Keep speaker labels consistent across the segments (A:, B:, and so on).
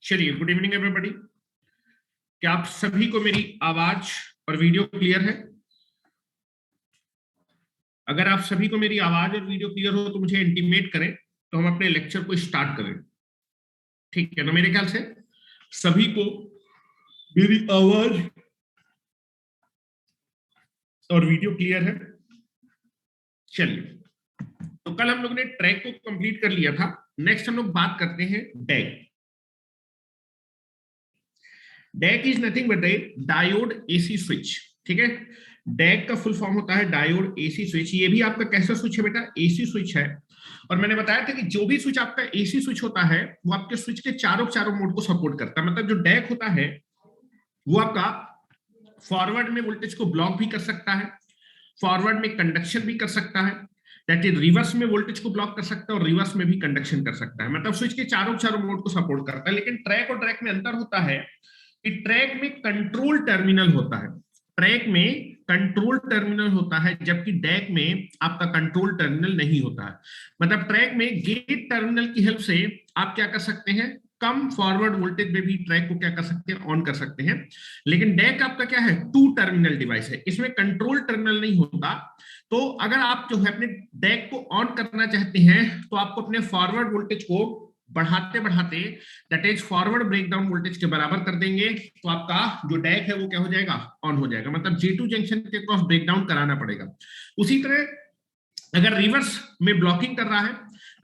A: चलिए, good evening everybody. क्या आप सभी को मेरी आवाज और वीडियो क्लियर है? अगर आप सभी को मेरी आवाज और वीडियो क्लियर हो तो मुझे इंटीमेट करें, तो हम अपने लेक्चर को स्टार्ट करें। ठीक है ना? मेरे ख्याल से सभी को मेरी आवाज और वीडियो क्लियर है। चलिए, तो कल हम लोग ने ट्रैक को कंप्लीट कर लिया था। नेक्स्ट हम लोग बात करते हैं DIAC. DIAC is nothing but a diode AC switch. ठीक है, डैग का फुल फॉर्म होता है डायोड एसी स्विच। ये भी आपका कैसा स्विच है बेटा? एसी स्विच है। और मैंने बताया था कि जो भी स्विच आपका एसी स्विच होता है वो आपके स्विच के चारों चारों मोड को सपोर्ट करता है। मतलब जो डैग होता है वो आपका फॉरवर्ड में वोल्टेज को ब्लॉक भी कर सकता है, फॉरवर्ड में कंडक्शन भी कर सकता है, दैट इज रिवर्स में वोल्टेज को ब्लॉक कर सकता है और रिवर्स में भी कंडक्शन कर सकता है। मतलब स्विच के चारों चारों मोड को सपोर्ट करता है। लेकिन ट्रैक और ट्रैक में अंतर होता है कि ट्रैक में कंट्रोल टर्मिनल होता है, ट्रैक में कंट्रोल टर्मिनल होता है, जबकि डैक में आपका कंट्रोल टर्मिनल नहीं होता है। मतलब ट्रैक में गेट टर्मिनल की हेल्प से आप क्या कर सकते हैं, कम फॉरवर्ड वोल्टेज में भी ट्रैक को क्या कर सकते हैं, ऑन कर सकते हैं। लेकिन डैक आपका क्या है, टू टर्मिनल डिवाइस है, इसमें कंट्रोल टर्मिनल नहीं होता। तो अगर आप जो है अपने डैक को ऑन करना चाहते हैं तो आपको अपने फॉरवर्ड वोल्टेज को बढ़ाते बढ़ाते, that is forward breakdown voltage के बराबर कर देंगे, तो आपका जो डैक है वो क्या हो जाएगा, ऑन हो जाएगा। मतलब J2 जंक्शन के क्रॉस ब्रेकडाउन कराना पड़ेगा। उसी तरह अगर रिवर्स में ब्लॉकिंग कर रहा है,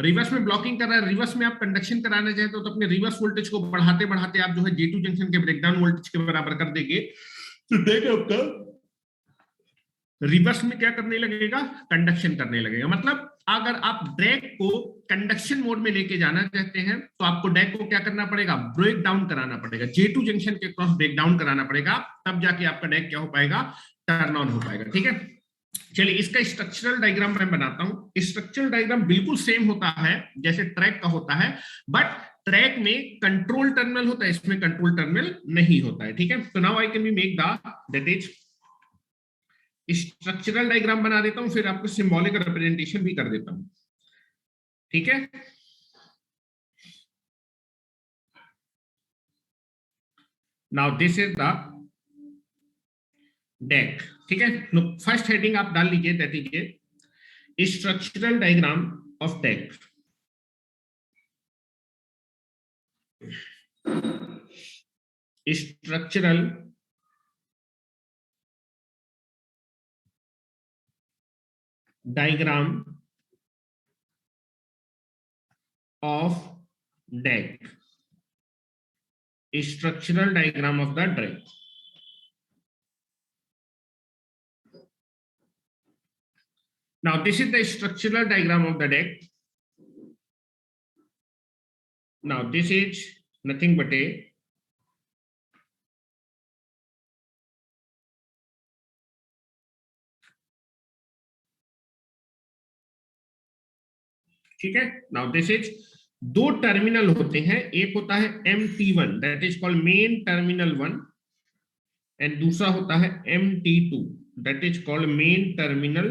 A: रिवर्स में ब्लॉकिंग कर रहा है, रिवर्स में आप कंडक्शन कराना चाहते हो तो अपने रिवर्स वोल्टेज को बढ़ाते बढ़ाते आप जो है J2 जंक्शन के ब्रेकडाउन वोल्टेज के बराबर कर देंगे, तो डैक आपका रिवर्स में क्या करने लगेगा, कंडक्शन करने लगेगा। मतलब अगर आप डैक को कंडक्शन मोड में लेके जाना चाहते हैं तो आपको डैक को क्या करना पड़ेगा, ब्रेक डाउन कराना पड़ेगा, J2 जंक्शन के क्रॉस ब्रेक डाउन कराना पड़ेगा, तब जाके आपका डैक क्या हो पाएगा, टर्न ऑन हो पाएगा। ठीक है, चलिए इसका स्ट्रक्चरल डायग्राम मैं बनाता हूं। स्ट्रक्चरल डायग्राम बिल्कुल सेम होता है जैसे ट्रैक का होता है, बट ट्रैक में कंट्रोल टर्मिनल होता है, इसमें कंट्रोल टर्मिनल नहीं होता है। ठीक है, तो now I can be make the that is structural diagram बना देता हूं, फिर आपको सिंबॉलिक रिप्रेजेंटेशन भी कर देता हूं। ठीक है, now this is the deck. ठीक है, फर्स्ट हेडिंग आप डाल लीजिए, that is structural diagram of deck. Structural diagram of deck, structural diagram of the deck. Now this is the structural diagram of the deck. Now this is nothing but a ठीक है, now this is, दो terminal होते हैं, एक होता है MT1 that is called main terminal 1 and दूसरा होता है MT2 that is called main terminal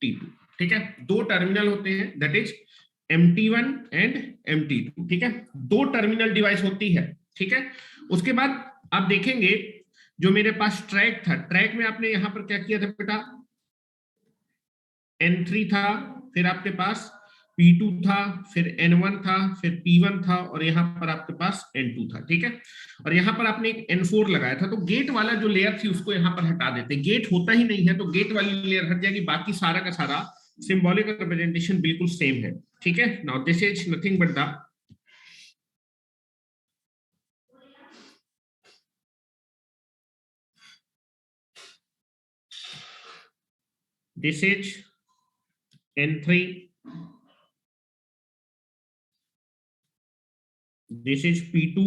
A: T2। ठीक है, दो टर्मिनल होते हैं that is MT1 and MT2। ठीक है, दो टर्मिनल डिवाइस होती है। ठीक है, उसके बाद आप देखेंगे जो मेरे पास ट्रैक था, ट्रैक में आपने यहां पर क्या किया था बेटा, N3 था, फिर आपके पास P2 था, फिर N1 था, फिर P1 था और यहाँ पर आपके पास N2 था। ठीक है, और यहाँ पर आपने एक N4 लगाया था। तो गेट वाला जो लेयर थी उसको यहाँ पर हटा देते, गेट होता ही नहीं है तो गेट वाली लेयर हट जाएगी, बाकी सारा का सारा सिंबॉलिक रिप्रेजेंटेशन बिल्कुल सेम है। ठीक है, now this is nothing but the this is N3, this is P2,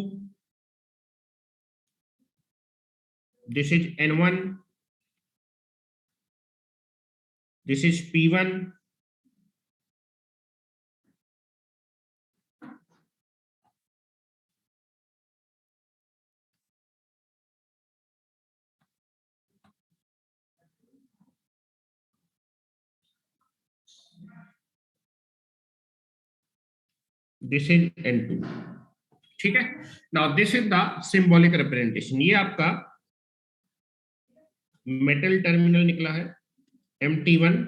A: this is N1, this is P1, this is N2। ठीक है। Now this is the symbolic representation. ये आपका मेटल टर्मिनल निकला है MT1,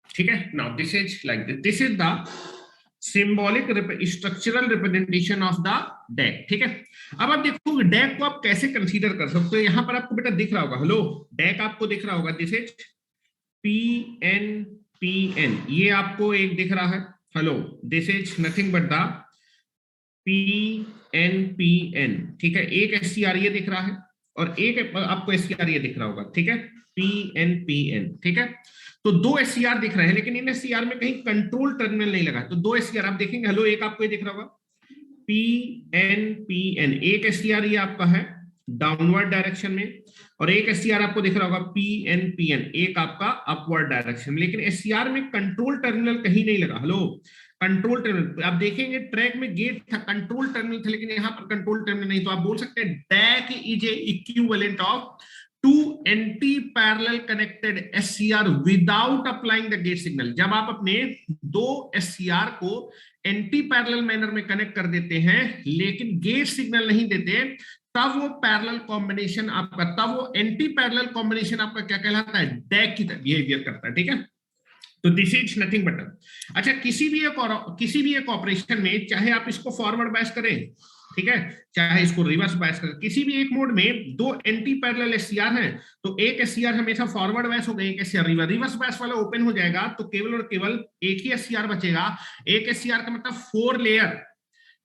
A: ठीक है। Now this is like this is the symbolic structural representation of the deck. ठीक है। अब आप देखो डेक को आप कैसे कंसीडर कर सकते हो। यहां पर आपको बेटा दिख रहा होगा, हेलो डेक आपको दिख रहा होगा, दिस इज PN, ये आपको एक दिख रहा है, hello this is nothing but the PN। ठीक है, एक SCR ये दिख रहा है और एक आपको SCR ये दिख रहा होगा। ठीक है, PN। ठीक है, तो दो SCR दिख रहे हैं, लेकिन इन SCR में कहीं कंट्रोल टर्मिनल नहीं लगा, तो दो SCR आप देखेंगे, हेलो एक आपको ये दिख रहा होगा PN। एक SCR ये आपका है डाउनवर्ड डायरेक्शन में और एक SCR आपको दिख रहा होगा PN, एक आपका अपवर्ड डायरेक्शन में, लेकिन SCR में कंट्रोल टर्मिनल कहीं नहीं लगा। हेलो कंट्रोल टर्मिनल आप देखेंगे ट्रैक में गेट था, कंट्रोल टर्मिनल था, लेकिन यहां पर कंट्रोल टर्मिनल नहीं, तो आप बोल सकते हैं deck is a equivalent of two anti parallel connected SCR without applying the gate signal. जब आप अपने दो SCR को एंटी पैरेलल मैनर में कनेक्ट कर देते हैं लेकिन गेट सिग्नल नहीं देते, तब वो पैरेलल कॉम्बिनेशन आपका, तब वो एंटी पैरेलल कॉम्बिनेशन आपका क्या कहलाता है, डैक की तरह बिहेवियर करता है। ठीक है, तो दिस इज नथिंग बट, अच्छा किसी भी एक ऑपरेशन में चाहे आप इसको फॉरवर्ड बायस करें, ठीक है, चाहे इसको रिवर्स बायस करें, किसी भी एक मोड में दो एंटी पैरेलल SCR हैं, तो एक SCR हमेशा फॉरवर्ड बायस होगा, एक SCR रिवर्स बायस वाला ओपन हो जाएगा, तो केवल और केवल एक ही SCR बचेगा। एक SCR का मतलब 4 layer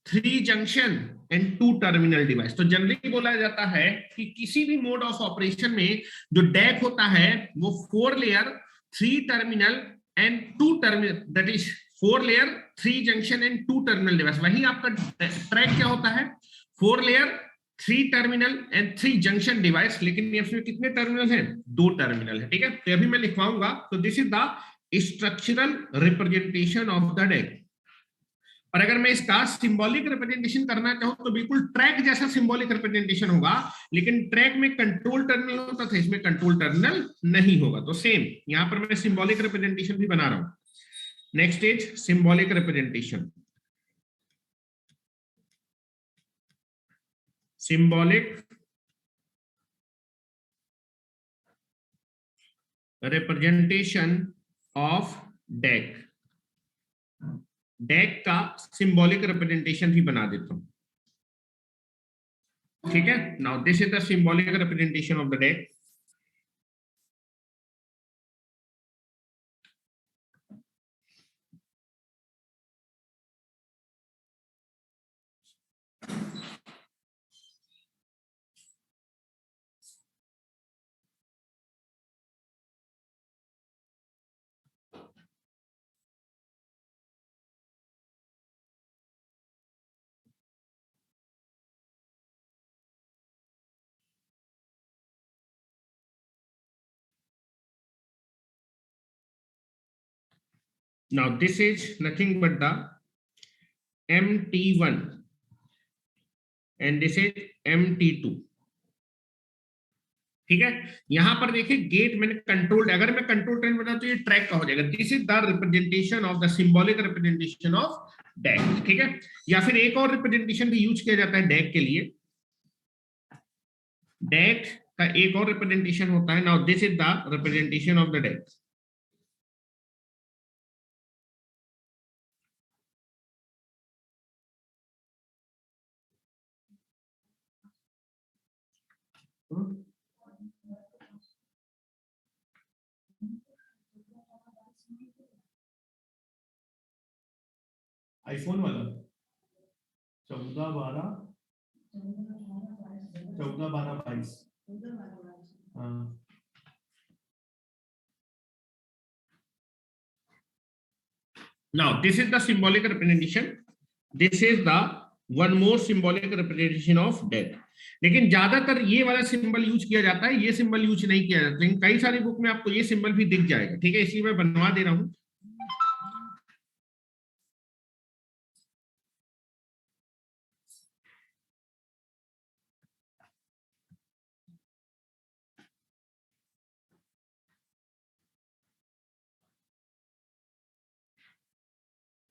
A: 3 junction and 2 terminal device. तो जनरली बोला जाता है कि किसी भी मोड ऑफ ऑपरेशन में जो डैक होता है वो 4 layer 3 terminal and 2 terminal, that is 4 layer 3 junction and 2 terminal device. वही आपका ट्रैक क्या होता है, 4 layer 3 terminal and 3 junction device, लेकिन इसमें कितने टर्मिनल हैं, 2 टर्मिनल है। ठीक है, तो अभी मैं लिखवाऊंगा, तो this is the structural representation of the DAC. और अगर मैं इसका सिंबॉलिक रिप्रेजेंटेशन करना चाहूं तो बिल्कुल ट्रैक जैसा सिंबॉलिक रिप्रेजेंटेशन होगा, लेकिन ट्रैक में कंट्रोल टर्मिनल होता था, इसमें कंट्रोल टर्मिनल नहीं होगा। तो सेम यहां पर मैं सिंबॉलिक रिप्रेजेंटेशन भी बना रहा हूं। Next is symbolic representation. Symbolic representation of deck. Deck का सिंबॉलिक रिप्रेजेंटेशन भी बना देता हूं। ठीक है, now this is the symbolic representation of the deck. Now this is nothing but the MT1 and this is MT2। ठीक है, यहां पर देखिए गेट मैंने कंट्रोल, अगर मैं कंट्रोल ट्रेन बना तो ये ट्रैक का हो जाएगा। This is the representation of the symbolic representation of deck. ठीक है, या फिर एक और रिप्रेजेंटेशन भी यूज किया जाता है डैक के लिए। डैक का एक और रिप्रेजेंटेशन होता है। Now this is the representation of the DAC. IPhone वाला 14/12/22। हाँ, now this is the symbolic representation, this is the one more symbolic representation of death। लेकिन ज्यादातर ये वाला सिंबल यूज किया जाता है, ये सिंबल यूज नहीं किया जाता, लेकिन कई सारी बुक में आपको ये सिंबल भी दिख जाएगा। ठीक है, इसलिए मैं बनवा दे रहा हूं।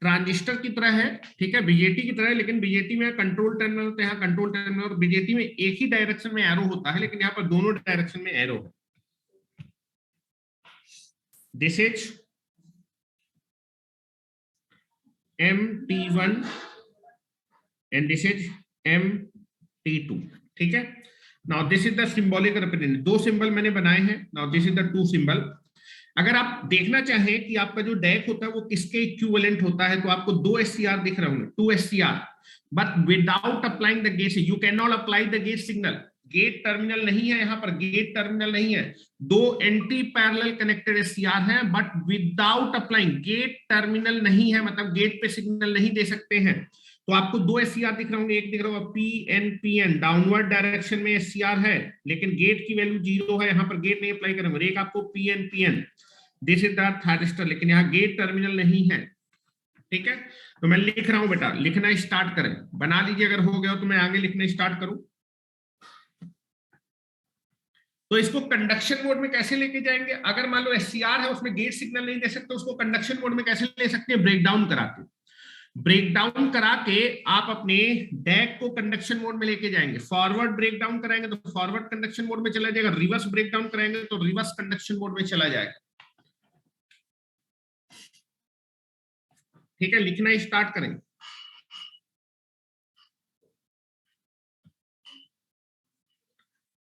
A: ट्रांजिस्टर की तरह है, ठीक है, बीजेटी की तरह है, लेकिन बीजेटी में कंट्रोल टर्मिनल होते हैं, यहाँ कंट्रोल टर्मिनल, और बीजेटी में एक ही डायरेक्शन में एरो होता है, लेकिन यहाँ पर दोनों डायरेक्शन में एरो है। This is MT1 and this is MT2, ठीक है। Now this is the symbolic representation, दो सिंबल मैंने बनाए हैं। Now this is the two symbol. अगर आप देखना चाहें कि आपका जो डेक होता है वो किसके इक्विवेलेंट होता है, तो आपको दो SCR दिख रहे होंगे, 2 SCR, but without applying the gate, you can not apply the gate signal. Gate terminal नहीं है, यहाँ पर गेट टर्मिनल नहीं है, दो एंटी पैरेलल कनेक्टेड SCR है, but without applying, gate terminal नहीं है, मतलब गेट पे सिग्नल नहीं दे सकते हैं। तो आपको दो SCR दिख रहे होंगे, एक दिख रहा होगा PN डाउनवर्ड डायरेक्शन में SCR है, लेकिन गेट की वैल्यू 0 है, यहाँ पर गेट नहीं अप्लाई करेंगे। एक आपको PN this is the thyristor, लेकिन यहाँ गेट टर्मिनल नहीं है, ठीक है। तो मैं लिख रहा हूं बेटा, लिखना स्टार्ट करें, बना लीजिए, अगर हो गया तो मैं आगे लिखना स्टार्ट करूं। तो इसको कंडक्शन मोड में कैसे लेके जाएंगे? अगर मान लो SCR है, उसमें गेट सिग्नल नहीं दे सकते, उसको कंडक्शन मोड में कैसे ले सकते हैं? ब्रेकडाउन करा के। ब्रेकडाउन करा के आप अपने डैक को कंडक्शन मोड में लेके जाएंगे। फॉरवर्ड ब्रेकडाउन कराएंगे तो फॉरवर्ड कंडक्शन मोड में चला जाएगा, रिवर्स ब्रेकडाउन कराएंगे तो रिवर्स कंडक्शन मोड में चला जाएगा, ठीक है। लिखना स्टार्ट करें।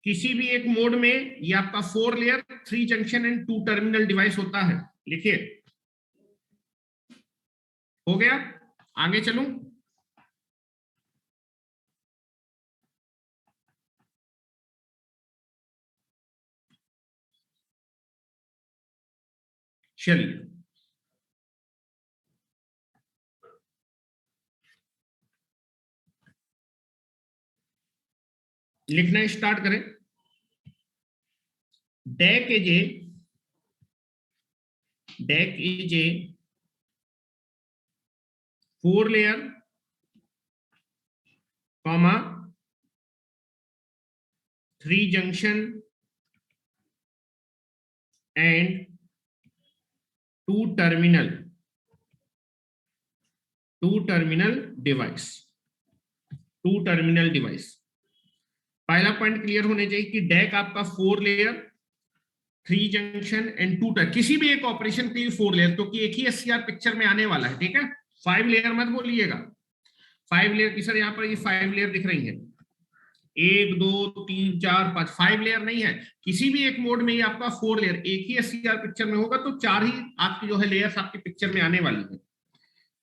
A: किसी भी एक मोड में ये आपका 4 layer 3 junction and 2 terminal device होता है। लिखिए, हो गया, आगे चलूं। चलिए, लिखना स्टार्ट करें। Deck is a deck is a 4 layer comma 3 junction and 2 terminal device. 2 terminal device. पहला पॉइंट क्लियर होने चाहिए कि डेक आपका 4 लेयर 3 जंक्शन एंड 2 टर्मिनल, किसी भी एक ऑपरेशन के लिए 4 लेयर, क्योंकि एक ही SCR पिक्चर में आने वाला है, ठीक है। 5 लेयर मत बोलिएगा, 5 लेयर की सर यहाँ पर ये 5 लेयर दिख रही है, 1 2 3 4 5, 5 लेयर नहीं है। किसी भी एक मोड में ये आपका 4 लेयर, एक ही SCR पिक्चर में होगा तो 4 ही आपकी जो है लेयर्स आपकी पिक्चर में आने वाली है,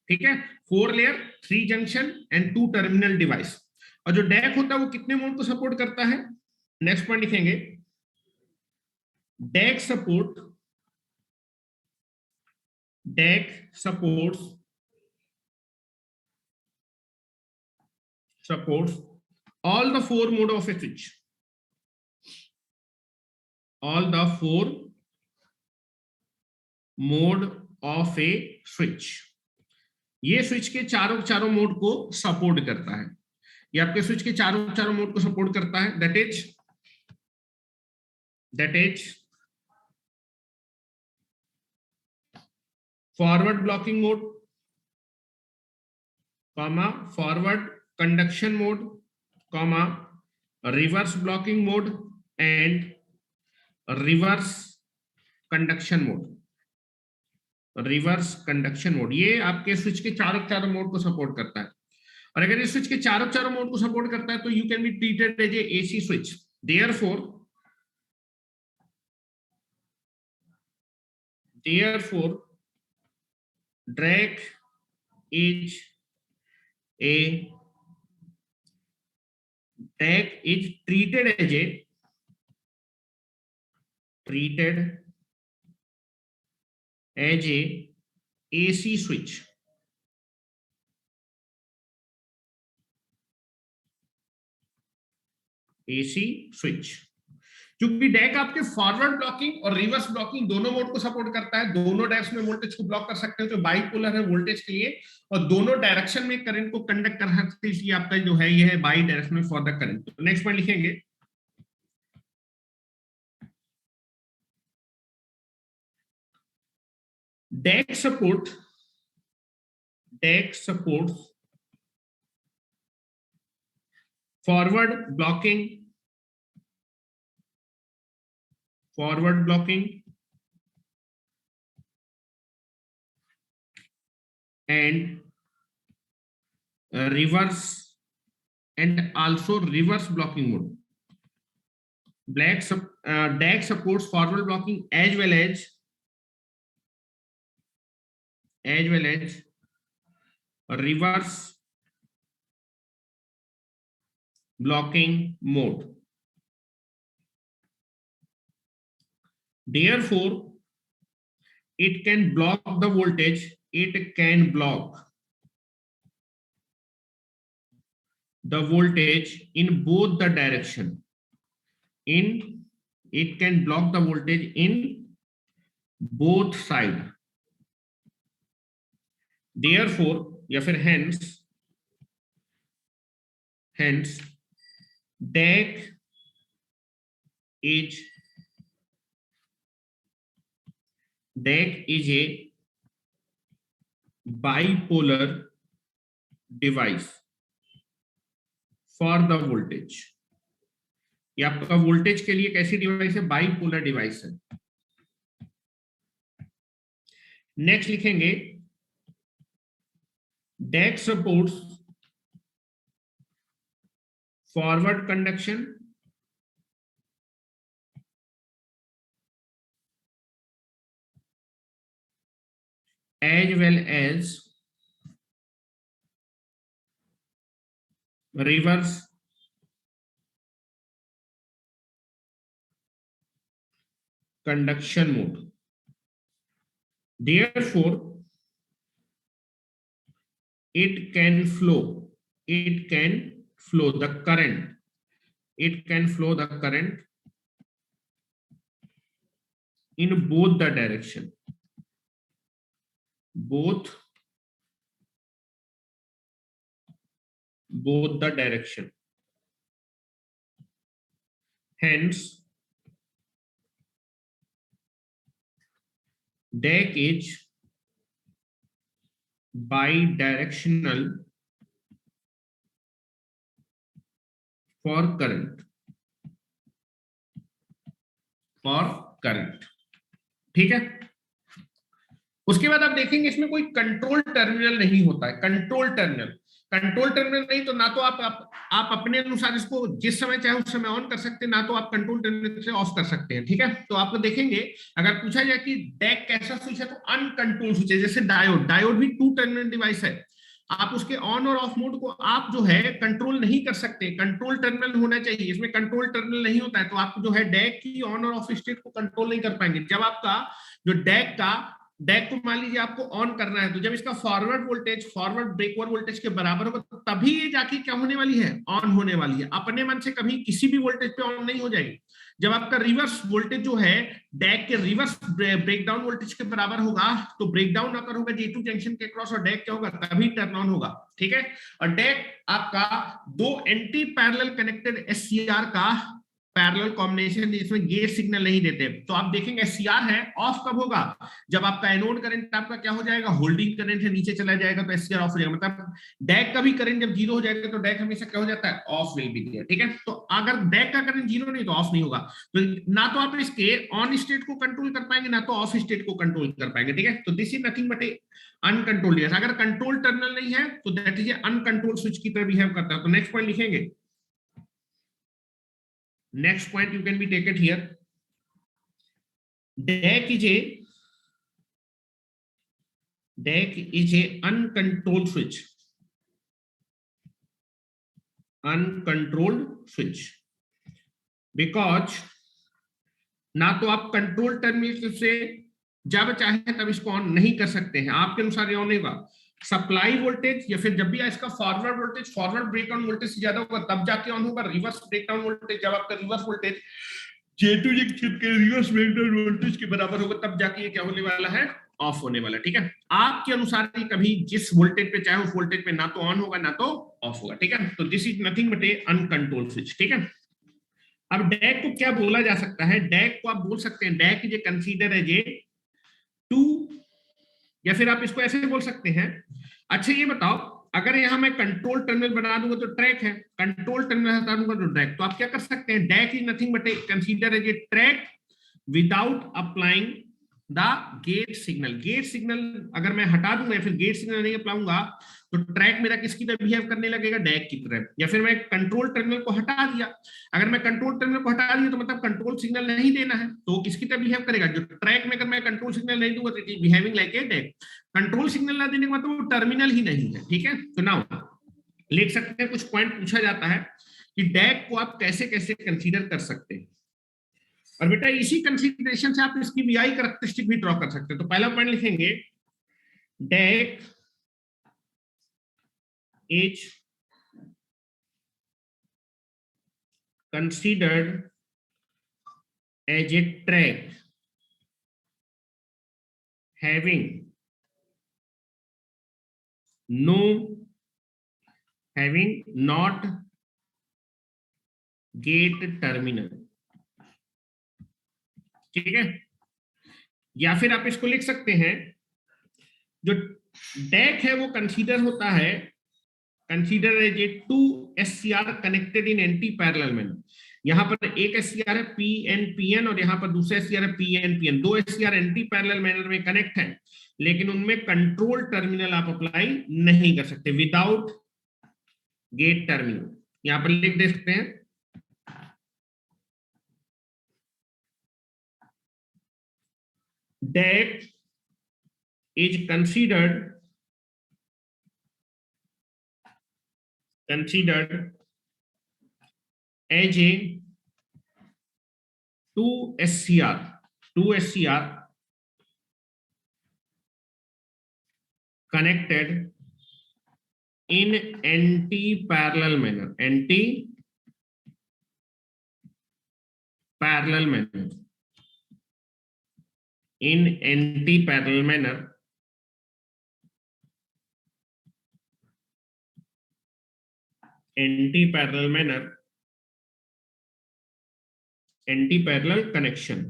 A: ठीक है। 4 layer 3 junction and 2 terminal device. और जो डैक होता है वो कितने मोड को सपोर्ट करता है? नेक्स्ट पॉइंट लिखेंगे, deck supports all the 4 mode of a switch, all the 4 mode of a switch। ये स्विच के चारों मोड को सपोर्ट करता है। ये आपके स्विच के चारों मोड को सपोर्ट करता है। That is forward blocking mode, comma forward conduction mode, comma reverse blocking mode and reverse conduction mode. ये आपके स्विच के चारों मोड को सपोर्ट करता है। और अगर ये स्विच के चारों मोड को सपोर्ट करता है तो you can be treated as a AC switch. Therefore, DAC is treated as a AC switch। AC switch, क्योंकि डैक आपके फॉरवर्ड ब्लॉकिंग और रिवर्स ब्लॉकिंग दोनों मोड को सपोर्ट करता है। दोनों डैक्स में वोल्टेज को ब्लॉक कर सकते हैं, जो बाइपोलर है वोल्टेज के लिए, और दोनों डायरेक्शन में करंट को कंडक्ट कर सकते हैं, इसलिए आपका जो है ये है bidirectional for the current. तो नेक्स्ट पॉइंट लिखेंगे, DAC support DAC supports forward blocking and reverse and also reverse blocking mode. DAC supports forward blocking as well as reverse blocking mode. Therefore, it can block the voltage. It can block the voltage in both the direction. It can block the voltage in both side. Therefore, या फिर hence DAC is a bipolar device for the voltage. ये आपका voltage के लिए कैसी device है? Bipolar device है. Next लिखेंगे DAC supports forward conduction as well as reverse conduction mode. Therefore, it can flow the current in both the direction, both the direction. Hence, DAC is bidirectional for current. ठीक है. उसके बाद आप देखेंगे इसमें कोई कंट्रोल टर्मिनल नहीं होता है. कंट्रोल टर्मिनल नहीं तो ना तो आप अपने अनुसार इसको जिस समय चाहे उस समय ऑन कर सकते हैं, ना तो आप कंट्रोल टर्मिनल से ऑफ कर सकते हैं. ठीक है. तो आप देखेंगे अगर पूछा जाए कि DAC कैसा स्विच है तो अनकंट्रोल स्विच है. जैसे डायोड भी 2 टर्मिनल डिवाइस है. आप उसके ऑन और ऑफ मोड को आप जो है कंट्रोल नहीं कर सकते. कंट्रोल टर्मिनल होना चाहिए. इसमें कंट्रोल टर्मिनल नहीं होता है तो आप जो है DAC की ऑन और ऑफ स्टेट को कंट्रोल नहीं कर पाएंगे. जब आपका जो DAC को मान लीजिए आपको ऑन करना है तो जब इसका फॉरवर्ड ब्रेकओवर वोल्टेज के बराबर होगा तभी ये जाके क्या होने वाली है? ऑन होने वाली है. अपने मन से कभी किसी भी वोल्टेज पे ऑन नहीं हो जाएगी. जब आपका रिवर्स वोल्टेज जो है DAC के रिवर्स ब्रेकडाउन वोल्टेज के बराबर होगा तो ब्रेकडाउन अगर होगा J2 जंक्शन के क्रॉस और DAC क्या होगा? तभी टर्न ऑन होगा. ठीक है. और DAC आपका 2 एंटी पैरेलल कनेक्टेड SCR का पैरेलल कॉम्बिनेशन, इसमें गेट सिग्नल नहीं देते. तो आप देखेंगे SCR है, ऑफ कब होगा? जब आपका एनोड करंट आपका क्या हो जाएगा? होल्डिंग करंट है, नीचे चला जाएगा तो SCR ऑफ हो जाएगा. मतलब DAC का भी करंट जब 0 हो जाएगा तो DAC हमेशा क्या हो जाता है? Off will be there. ठीक है. तो अगर DAC का करंट 0 नहीं तो ऑफ नहीं होगा. तो ना तो आप इसके ऑन स्टेट को कंट्रोल कर पाएंगे ना तो ऑफ स्टेट को कंट्रोल कर पाएंगे. ठीक है. तो this is nothing but A uncontrolled device. अगर कंट्रोल टर्मिनल नहीं है तो that is a uncontrolled switch की तरह बिहेव करता है. तो नेक्स्ट पॉइंट लिखेंगे. Next point you can be take it here. DAC is a uncontrolled switch because ना तो आप कंट्रोल टर्मिनल से जब चाहे तब इसको ऑन नहीं कर सकते हैं. आपके अनुसार ये ऑन नहीं होगा. सप्लाई वोल्टेज या फिर जब भी इसका फॉरवर्ड ब्रेकडाउन वोल्टेज से ज्यादा होगा तब जाके ऑन होगा. रिवर्स ब्रेकडाउन वोल्टेज जब आपका रिवर्स वोल्टेज J2 जंक्शन के रिवर्स ब्रेकडाउन वोल्टेज के बराबर होगा तब जाके ये क्या होने वाला है? ऑफ होने वाला. ठीक है. आपके अनुसार ही कभी जिस वोल्टेज पे चाहे उस वोल्टेज पे ना तो ऑन होगा ना तो ऑफ होगा. ठीक है. तो this is nothing but A uncontrolled switch. ठीक है. अब DAC को क्या बोला जा सकता है? DAC को आप बोल सकते हैं DAC is consider as a 2, या फिर आप इसको ऐसे बोल सकते हैं अच्छा ये बताओ, अगर यहाँ मैं कंट्रोल टर्मिनल बना दूंगा तो ट्रैक है, कंट्रोल टर्मिनल हटा दूंगा तो ड्रैग। तो आप क्या कर सकते हैं, deck is nothing but consider as a TRIAC without applying the gate signal. Gate signal अगर मैं हटा दूंगा या फिर गेट सिग्नल नहीं अप्लाऊंगा तो ट्रैक मेरा किसकी तरह बिहेव करने लगेगा, डैक की तरह। या फिर मैं कंट्रोल टर्मिनल को हटा दिया, अगर मैं कंट्रोल टर्मिनल को हटा दिया तो मतलब कंट्रोल सिग्नल नहीं देना है, तो वो किसकी तरह बिहेव करेगा, जो ट्रैक में अगर मैं कंट्रोल सिग्नल नहीं दूंगा तो it is behaving like a DAC. Control signal ना देने के मतलब वो टर्मिनल ही नहीं है, ठीक है। तो नाउ लिख सकते हैं, कुछ पॉइंट पूछा जाता है कि डैक को आप कैसे कैसे कंसीडर कर सकते हैं। और बेटा इसी कंसीडरेशन से आप इसकी वीआई कैरेक्टरिस्टिक भी ड्रॉ कर सकते हैं। तो पहला पॉइंट लिखेंगे, DAC is considered as a track having not gate terminal, ठीक है। या फिर आप इसको लिख सकते हैं, जो डैक है वो कंसीडर होता है, consider as a 2 SCR connected in anti parallel manner. यहां पर एक SCR है PN और यहां पर दूसरा SCR है PN। दो SCR एंटी पैरेलल मैनर में कनेक्ट है, लेकिन उनमें कंट्रोल टर्मिनल आप अप्लाई नहीं कर सकते, विदाउट गेट टर्मिनल। यहां पर लिख दे सकते हैं, that is considered as a 2 SCR connected in anti-parallel manner, in anti-parallel manner anti-parallel connection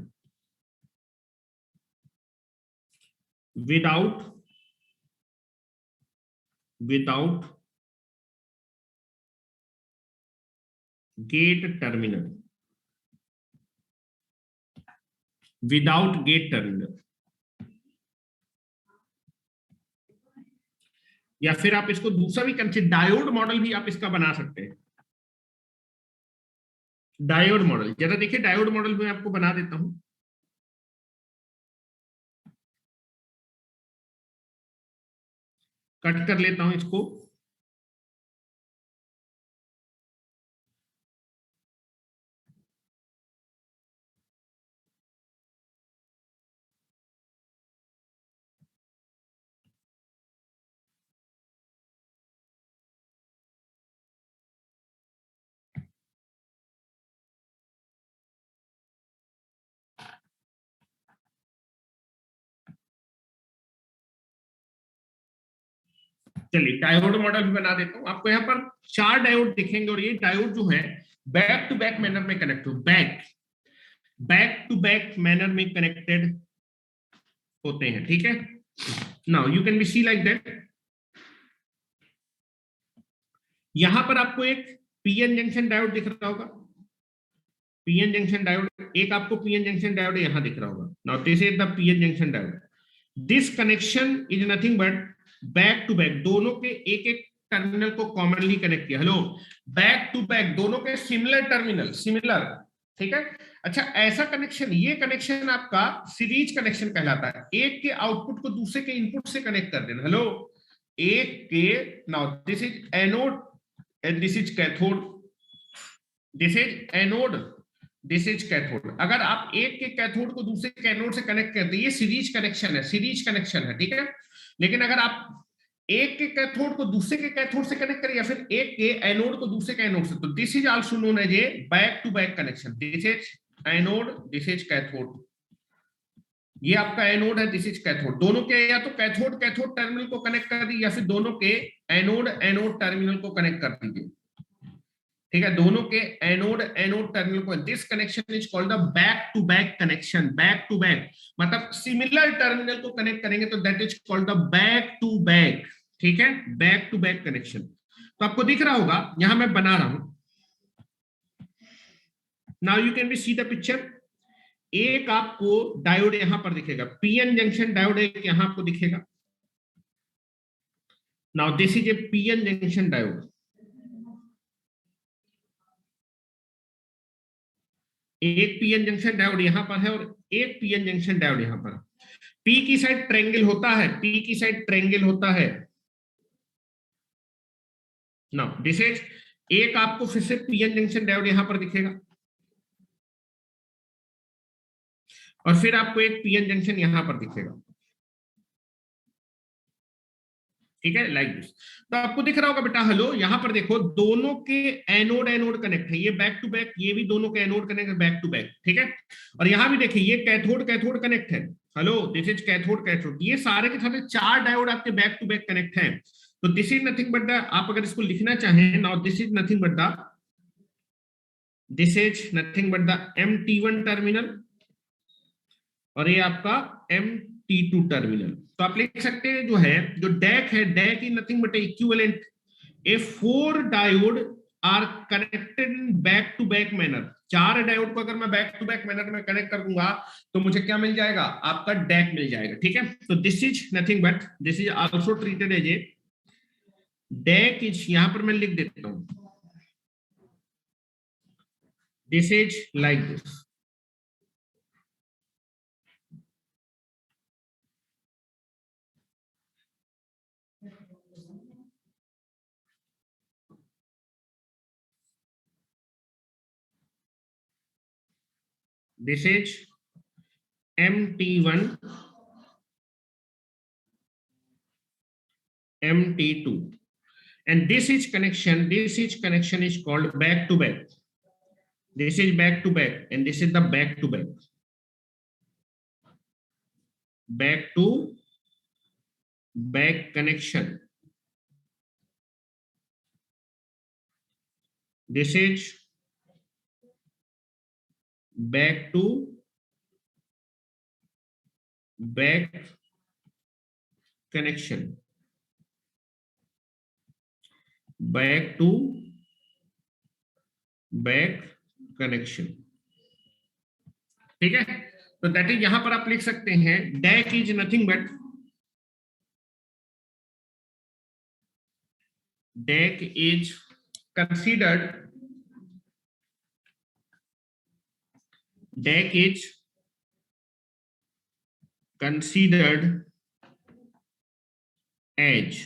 A: without gate terminal, या फिर आप इसको दूसरा भी कंसीडर, डायोड मॉडल भी आप इसका बना सकते हैं। डायोड मॉडल जरा देखिए, डायोड मॉडल में आपको बना देता हूं। कट कर लेता हूं इसको। चलिए डायोड मॉडल भी बना देता हूं आपको। यहाँ पर 4 डायोड दिखेंगे और ये डायोड जो है बैक टू बैक मैनर में कनेक्ट हो, बैक टू बैक मैनर में कनेक्टेड होते हैं, ठीक है। Now you can be see like that. यहां पर आपको एक पीएन जंक्शन डायोड दिख रहा होगा, पीएन जंक्शन डायोड, एक आपको पीएन जंक्शन डायोड यहां दिख रहा होगा। Now this is the PN junction diode. This connection is nothing but back to back, दोनों के एक एक टर्मिनल को कॉमनली कनेक्ट किया। हेलो, बैक टू बैक दोनों के सिमिलर टर्मिनल, सिमिलर, ठीक है। अच्छा, ऐसा कनेक्शन, ये कनेक्शन आपका सीरीज कनेक्शन कहलाता है। एक के आउटपुट को दूसरे के इनपुट से कनेक्ट कर देना। हेलो, एक के, now this is anode and this is cathode, this is anode, this is cathode. अगर आप एक के कैथोड को दूसरे के एनोड से कनेक्ट करते हैं, ये सीरीज कनेक्शन है, सीरीज कनेक्शन है, ठीक है। लेकिन अगर आप एक के कैथोड को दूसरे के कैथोड से कनेक्ट करें या फिर एक के एनोड को दूसरे के एनोड से, तो this is also known as a back to back connection. This is anode, this is cathode, ये आपका एनोड है, दिस इज कैथोड। दोनों के या तो कैथोड कैथोड टर्मिनल को कनेक्ट कर दीजिए या फिर दोनों के एनोड एनोड टर्मिनल को कनेक्ट कर दीजिए, ठीक है। दोनों के एनोड एनोड टर्मिनल को, this connection is called the back to back connection. Back to back मतलब सिमिलर टर्मिनल को कनेक्ट करेंगे तो that is called the back to back, ठीक है, बैक टू बैक कनेक्शन। तो आपको दिख रहा होगा, यहां मैं बना रहा हूं। Now you can be see the picture. एक आपको डायोड यहां पर दिखेगा, पीएन जंक्शन डायोड एक यहां आपको दिखेगा। Now this is A PN junction diode. एक पीएन जंक्शन डायोड यहां पर है और एक पीएन जंक्शन डायोड यहां पर। पी की साइड ट्रायंगल होता है, पी की साइड ट्रायंगल होता है। नाउ दिस इज, एक आपको फिर से पीएन जंक्शन डायोड यहां पर दिखेगा और फिर आपको एक पीएन जंक्शन यहां पर दिखेगा। ठीक है, लाइक दिस। तो आपको दिख रहा होगा बेटा, हेलो, यहां पर देखो दोनों के एनोड एनोड कनेक्ट है, ये बैक टू बैक, ये भी दोनों के एनोड कनेक्ट है बैक टू बैक। ठीक है, और यहां भी देखिए ये कैथोड कैथोड कनेक्ट है। Hello, this is cathode cathode. ये सारे के सारे 4 डायोड आपके बैक टू बैक कनेक्ट हैं। तो this is nothing but the, आप अगर इसको लिखना चाहें, now this is nothing but the, this is nothing but the MT1 terminal और ये आपका MT2 टर्मिनल। तो आप लिख सकते हैं जो है, जो डैक है, DIAC is nothing but equivalent a 4 diode are connected in back to back manner. 4 diode को अगर मैं बैक टू बैक मैनर में कनेक्ट कर दूंगा तो मुझे क्या मिल जाएगा, आपका डैक मिल जाएगा। ठीक है, तो this is nothing but, this is also treated as a DIAC is, यहां पर मैं लिख देता हूं, this is like this. This is MT1, MT2, and this is connection. This is connection is called back to back. This is back to back, and this is the back to back. Back to back connection. This is back to back connection. Back to back connection. ठीक है, तो that is, यहां पर आप लिख सकते हैं deck is nothing but, DIAC is considered, DAC is considered as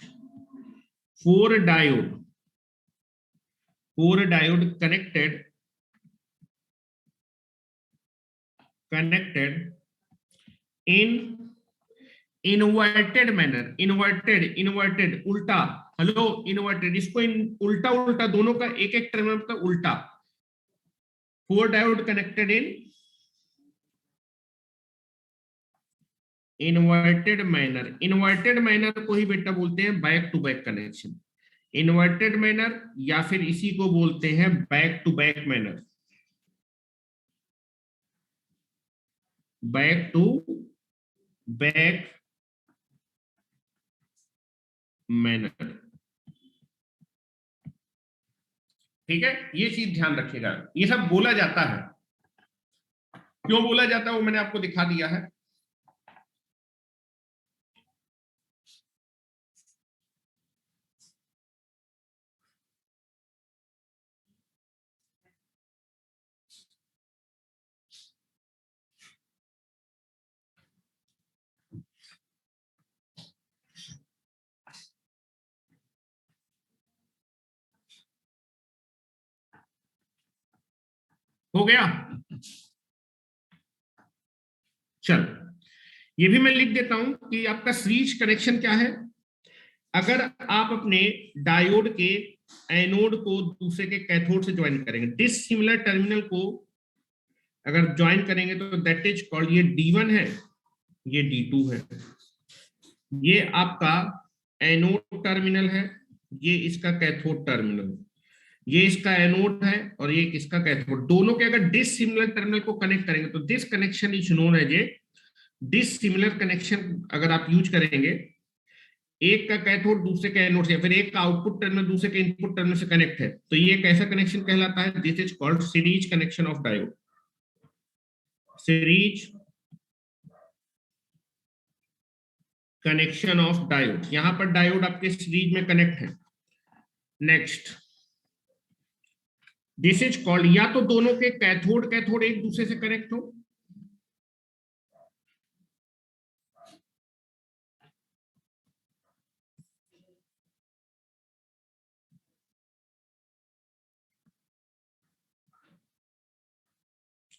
A: 4 diode connected in inverted manner, inverted उल्टा, हेलो, इन्वर्टेड, इसको उल्टा उल्टा दोनों का एक एक टर्मिनल का उल्टा। 4 diode connected in inverted manner. Inverted manner को ही बेटा बोलते हैं back to back connection. Inverted manner या फिर इसी को बोलते हैं back to back manner, back to back manner. ठीक है, ये चीज ध्यान रखिएगा। ये सब बोला जाता है, क्यों बोला जाता है वो मैंने आपको दिखा दिया है। हो गया, चल ये भी मैं लिख देता हूं कि आपका सीरीज कनेक्शन क्या है। अगर आप अपने डायोड के एनोड को दूसरे के कैथोड से ज्वाइन करेंगे, डिसिमिलर टर्मिनल को अगर ज्वाइन करेंगे तो दैट इज कॉल्ड, ये D1 है, ये D2 है, ये आपका एनोड टर्मिनल है, ये इसका कैथोड टर्मिनल, ये इसका एनोड है और ये इसका कैथोड। दोनों के अगर डिसिमिलर टर्मिनल को कनेक्ट करेंगे तो this connection is known as a dissimilar connection. अगर आप यूज करेंगे एक का कैथोड दूसरे के एनोड से, फिर एक का आउटपुट टर्मिनल दूसरे के इनपुट टर्मिनल से कनेक्ट है, तो ये कैसा कनेक्शन कहलाता है? This is called series connection of diode. Series connection of diode, यहां पर डायोड आपके सीरीज में कनेक्ट है। नेक्स्ट, दिस इज कॉल्ड, या तो दोनों के कैथोड कैथोड एक दूसरे से कनेक्ट हो,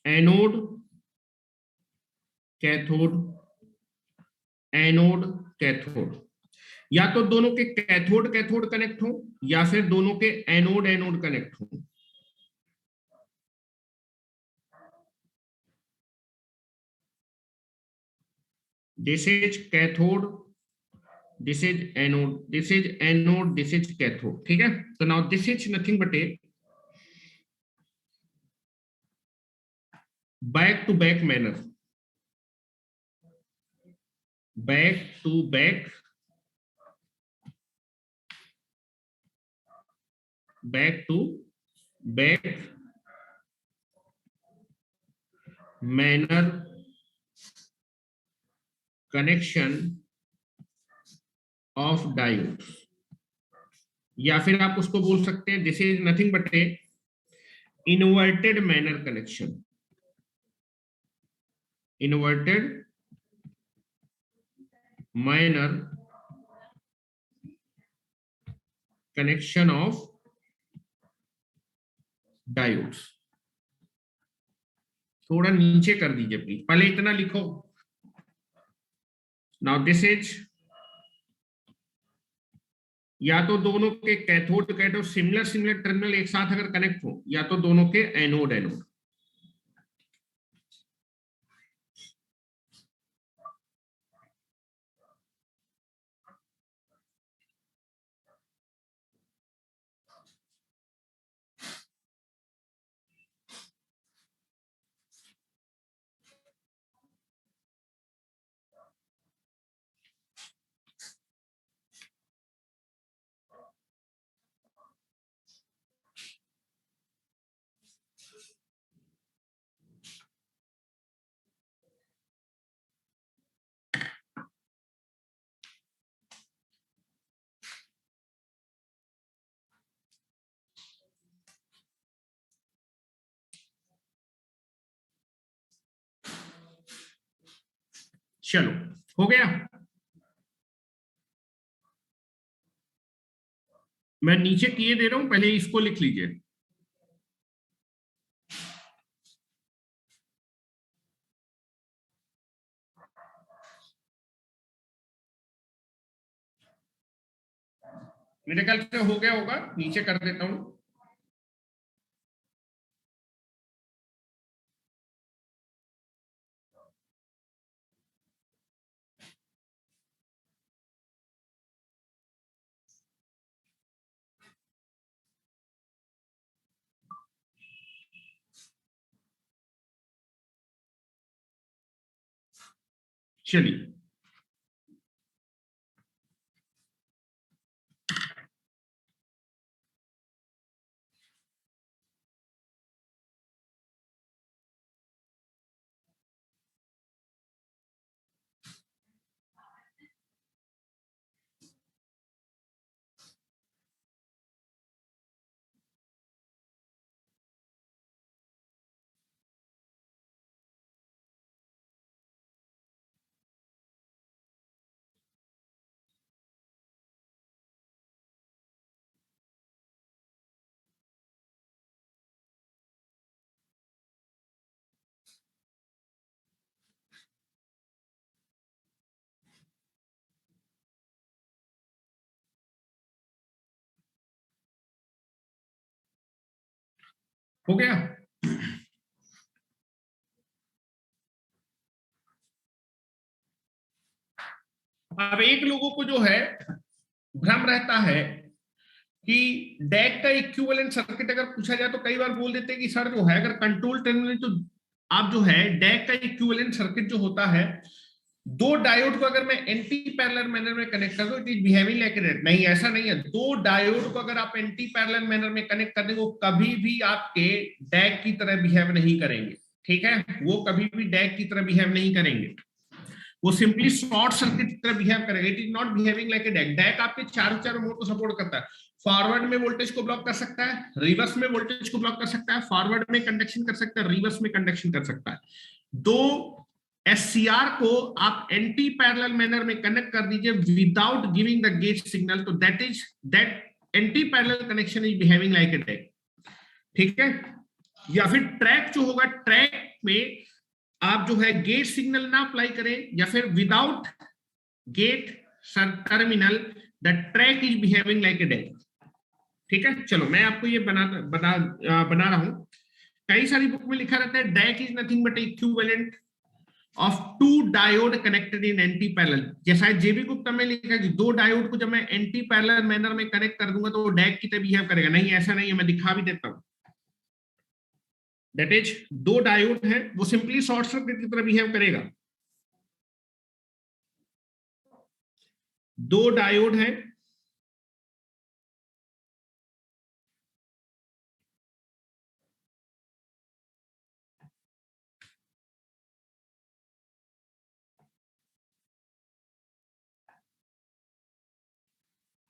A: एनोड कैथोड, एनोड कैथोड, या तो दोनों के कैथोड कैथोड कनेक्ट हो या फिर दोनों के एनोड एनोड कनेक्ट हो। This is cathode, this is anode, this is anode, this is cathode, ठीक है। तो now this is nothing but a back to back manner, back to back, back to back manner connection of diode, या फिर आप उसको बोल सकते हैं this is nothing but a inverted manner connection, inverted manner connection of diodes. थोड़ा नीचे कर दीजिए प्लीज, पहले इतना लिखो। नाउ दिस इज, या तो दोनों के cathode cathode similar similar terminal एक साथ अगर कनेक्ट हो, या तो दोनों के एनोड एनोड। चलो, हो गया। मैं नीचे किए दे रहा हूं, पहले इसको लिख लीजिए। मेरे ख्याल से हो गया होगा, नीचे कर देता हूं। चलिए, हो गया। अब एक लोगों को जो है भ्रम रहता है कि डैक का इक्विवेलेंट सर्किट अगर पूछा जाए तो कई बार बोल देते हैं कि सर जो है अगर कंट्रोल टर्मिनल, तो आप जो है डैक का इक्विवेलेंट सर्किट जो होता है दो डायोड को अगर मैं एंटी पैरेलल मैनर में कनेक्ट कर दूं, इट इज बिहेविंग लाइक ए, नहीं ऐसा नहीं है। दो डायोड को अगर आप एंटी पैरेलल मैनर में कनेक्ट कर देंगे, वो कभी भी आपके डैग की तरह बिहेव नहीं करेंगे, ठीक है, वो कभी भी डैग की तरह बिहेव नहीं करेंगे, वो सिंपली शॉर्ट सर्किट की तरह बिहेव करेगा। It is not behaving like a DIAC. DIAC आपके चारों मोड को सपोर्ट करता है। फॉरवर्ड में वोल्टेज को ब्लॉक कर सकता है, रिवर्स में वोल्टेज को ब्लॉक कर सकता है, फॉरवर्ड में कंडक्शन कर सकता है, रिवर्स में कंडक्शन कर सकता है। दो SCR को आप एंटी पैरेलल मैनर में कनेक्ट कर दीजिए without giving the gate signal, तो that anti parallel connection is behaving like a DIAC, ठीक है। या फिर ट्रैक जो होगा, ट्रैक में आप जो है गेट सिग्नल ना अप्लाई करें, या फिर without gate terminal, the TRIAC is behaving like a DIAC, ठीक है। चलो मैं आपको ये बना रहा हूं। कई सारी बुक में लिखा रहता है DIAC is nothing but equivalent of two diode connected in anti parallel. जैसा जेबी गुप्ता में लिखा है कि दो डायोड को जब मैं एंटी पैरेलल मैनर में कनेक्ट कर दूंगा तो वो डैग की तरह बिहेव करेगा। नहीं, ऐसा नहीं है, मैं दिखा भी देता हूं। दैट इज, दो डायोड है, वो सिंपली शॉर्ट सर्किट की तरह बिहेव करेगा। दो डायोड है,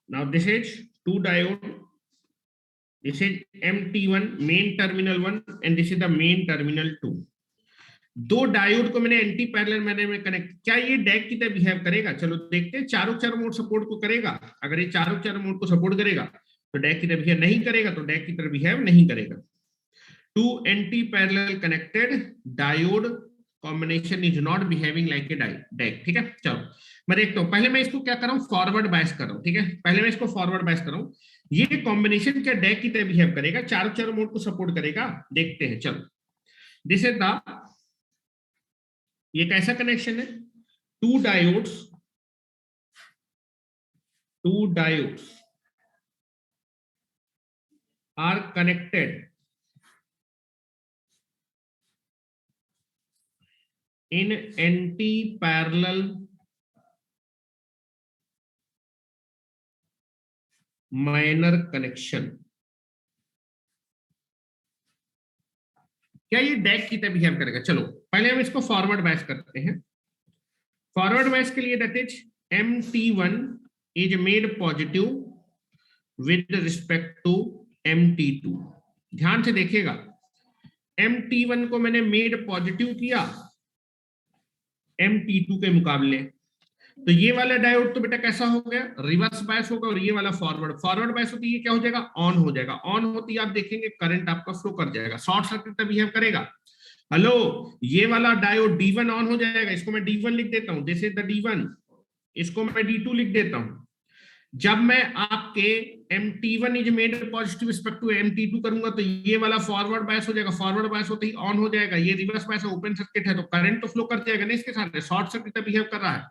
A: now this is two diode, this is MT1 main terminal 1 and this is the main terminal 2। दो डायोड को मैंने एंटी पैरेलल मैनर में कनेक्ट, क्या ये डैग की तरह बिहेव करेगा? चलो देखते हैं। चारों मोड सपोर्ट को करेगा। अगर ये चारों मोड को सपोर्ट करेगा तो डैग की तरह बिहेव नहीं करेगा, तो डैग की तरह बिहेव नहीं करेगा। Two anti parallel connected diode combination is not behaving like a DIAC, ठीक है। चलो मैं देखता हूं। पहले मैं इसको क्या कर रहा हूं, फॉरवर्ड बायस कर रहा हूं, ठीक है। पहले मैं इसको फॉरवर्ड बायस कर रहा हूं। ये कॉम्बिनेशन क्या डैग की तरह बिहेव करेगा, चारों मोड को सपोर्ट करेगा? देखते हैं। चलो, दिस इज द, ये कैसा कनेक्शन है? Two diodes are connected in anti-parallel minor connection। क्या ये डैग की तरह बिहेव करेगा? चलो पहले हम इसको फॉरवर्ड बायस करते हैं। फॉरवर्ड बायस के लिए that is MT1 is made positive with respect to MT2। ध्यान से देखिएगा, MT1 को मैंने मेड पॉजिटिव किया MT2 के मुकाबले, तो ये वाला डायोड तो बेटा कैसा हो गया, रिवर्स बायस होगा, और ये वाला फॉरवर्ड बायस होती है, ये क्या हो जाएगा, ऑन हो जाएगा। ऑन होती है आप देखेंगे करंट आपका फ्लो कर जाएगा, शॉर्ट सर्किट तक बिहेव करेगा। हेलो, ये वाला डायोड D1 ऑन हो जाएगा, इसको मैं D1 लिख देता हूं, दिस इज द D1, इसको मैं D2 लिख देता हूं। जब मैं आपके MT1 is made positive respect to MT2 करूंगा तो ये वाला फॉरवर्ड बायस हो जाएगा, फॉरवर्ड बायस होते ही ऑन हो जाएगा। ये रिवर्स बायस है, ओपन सर्किट है, तो करंट तो फ्लो कर जाएगा ना इसके साथ, शॉर्ट सर्किट बिहेव कर रहा है।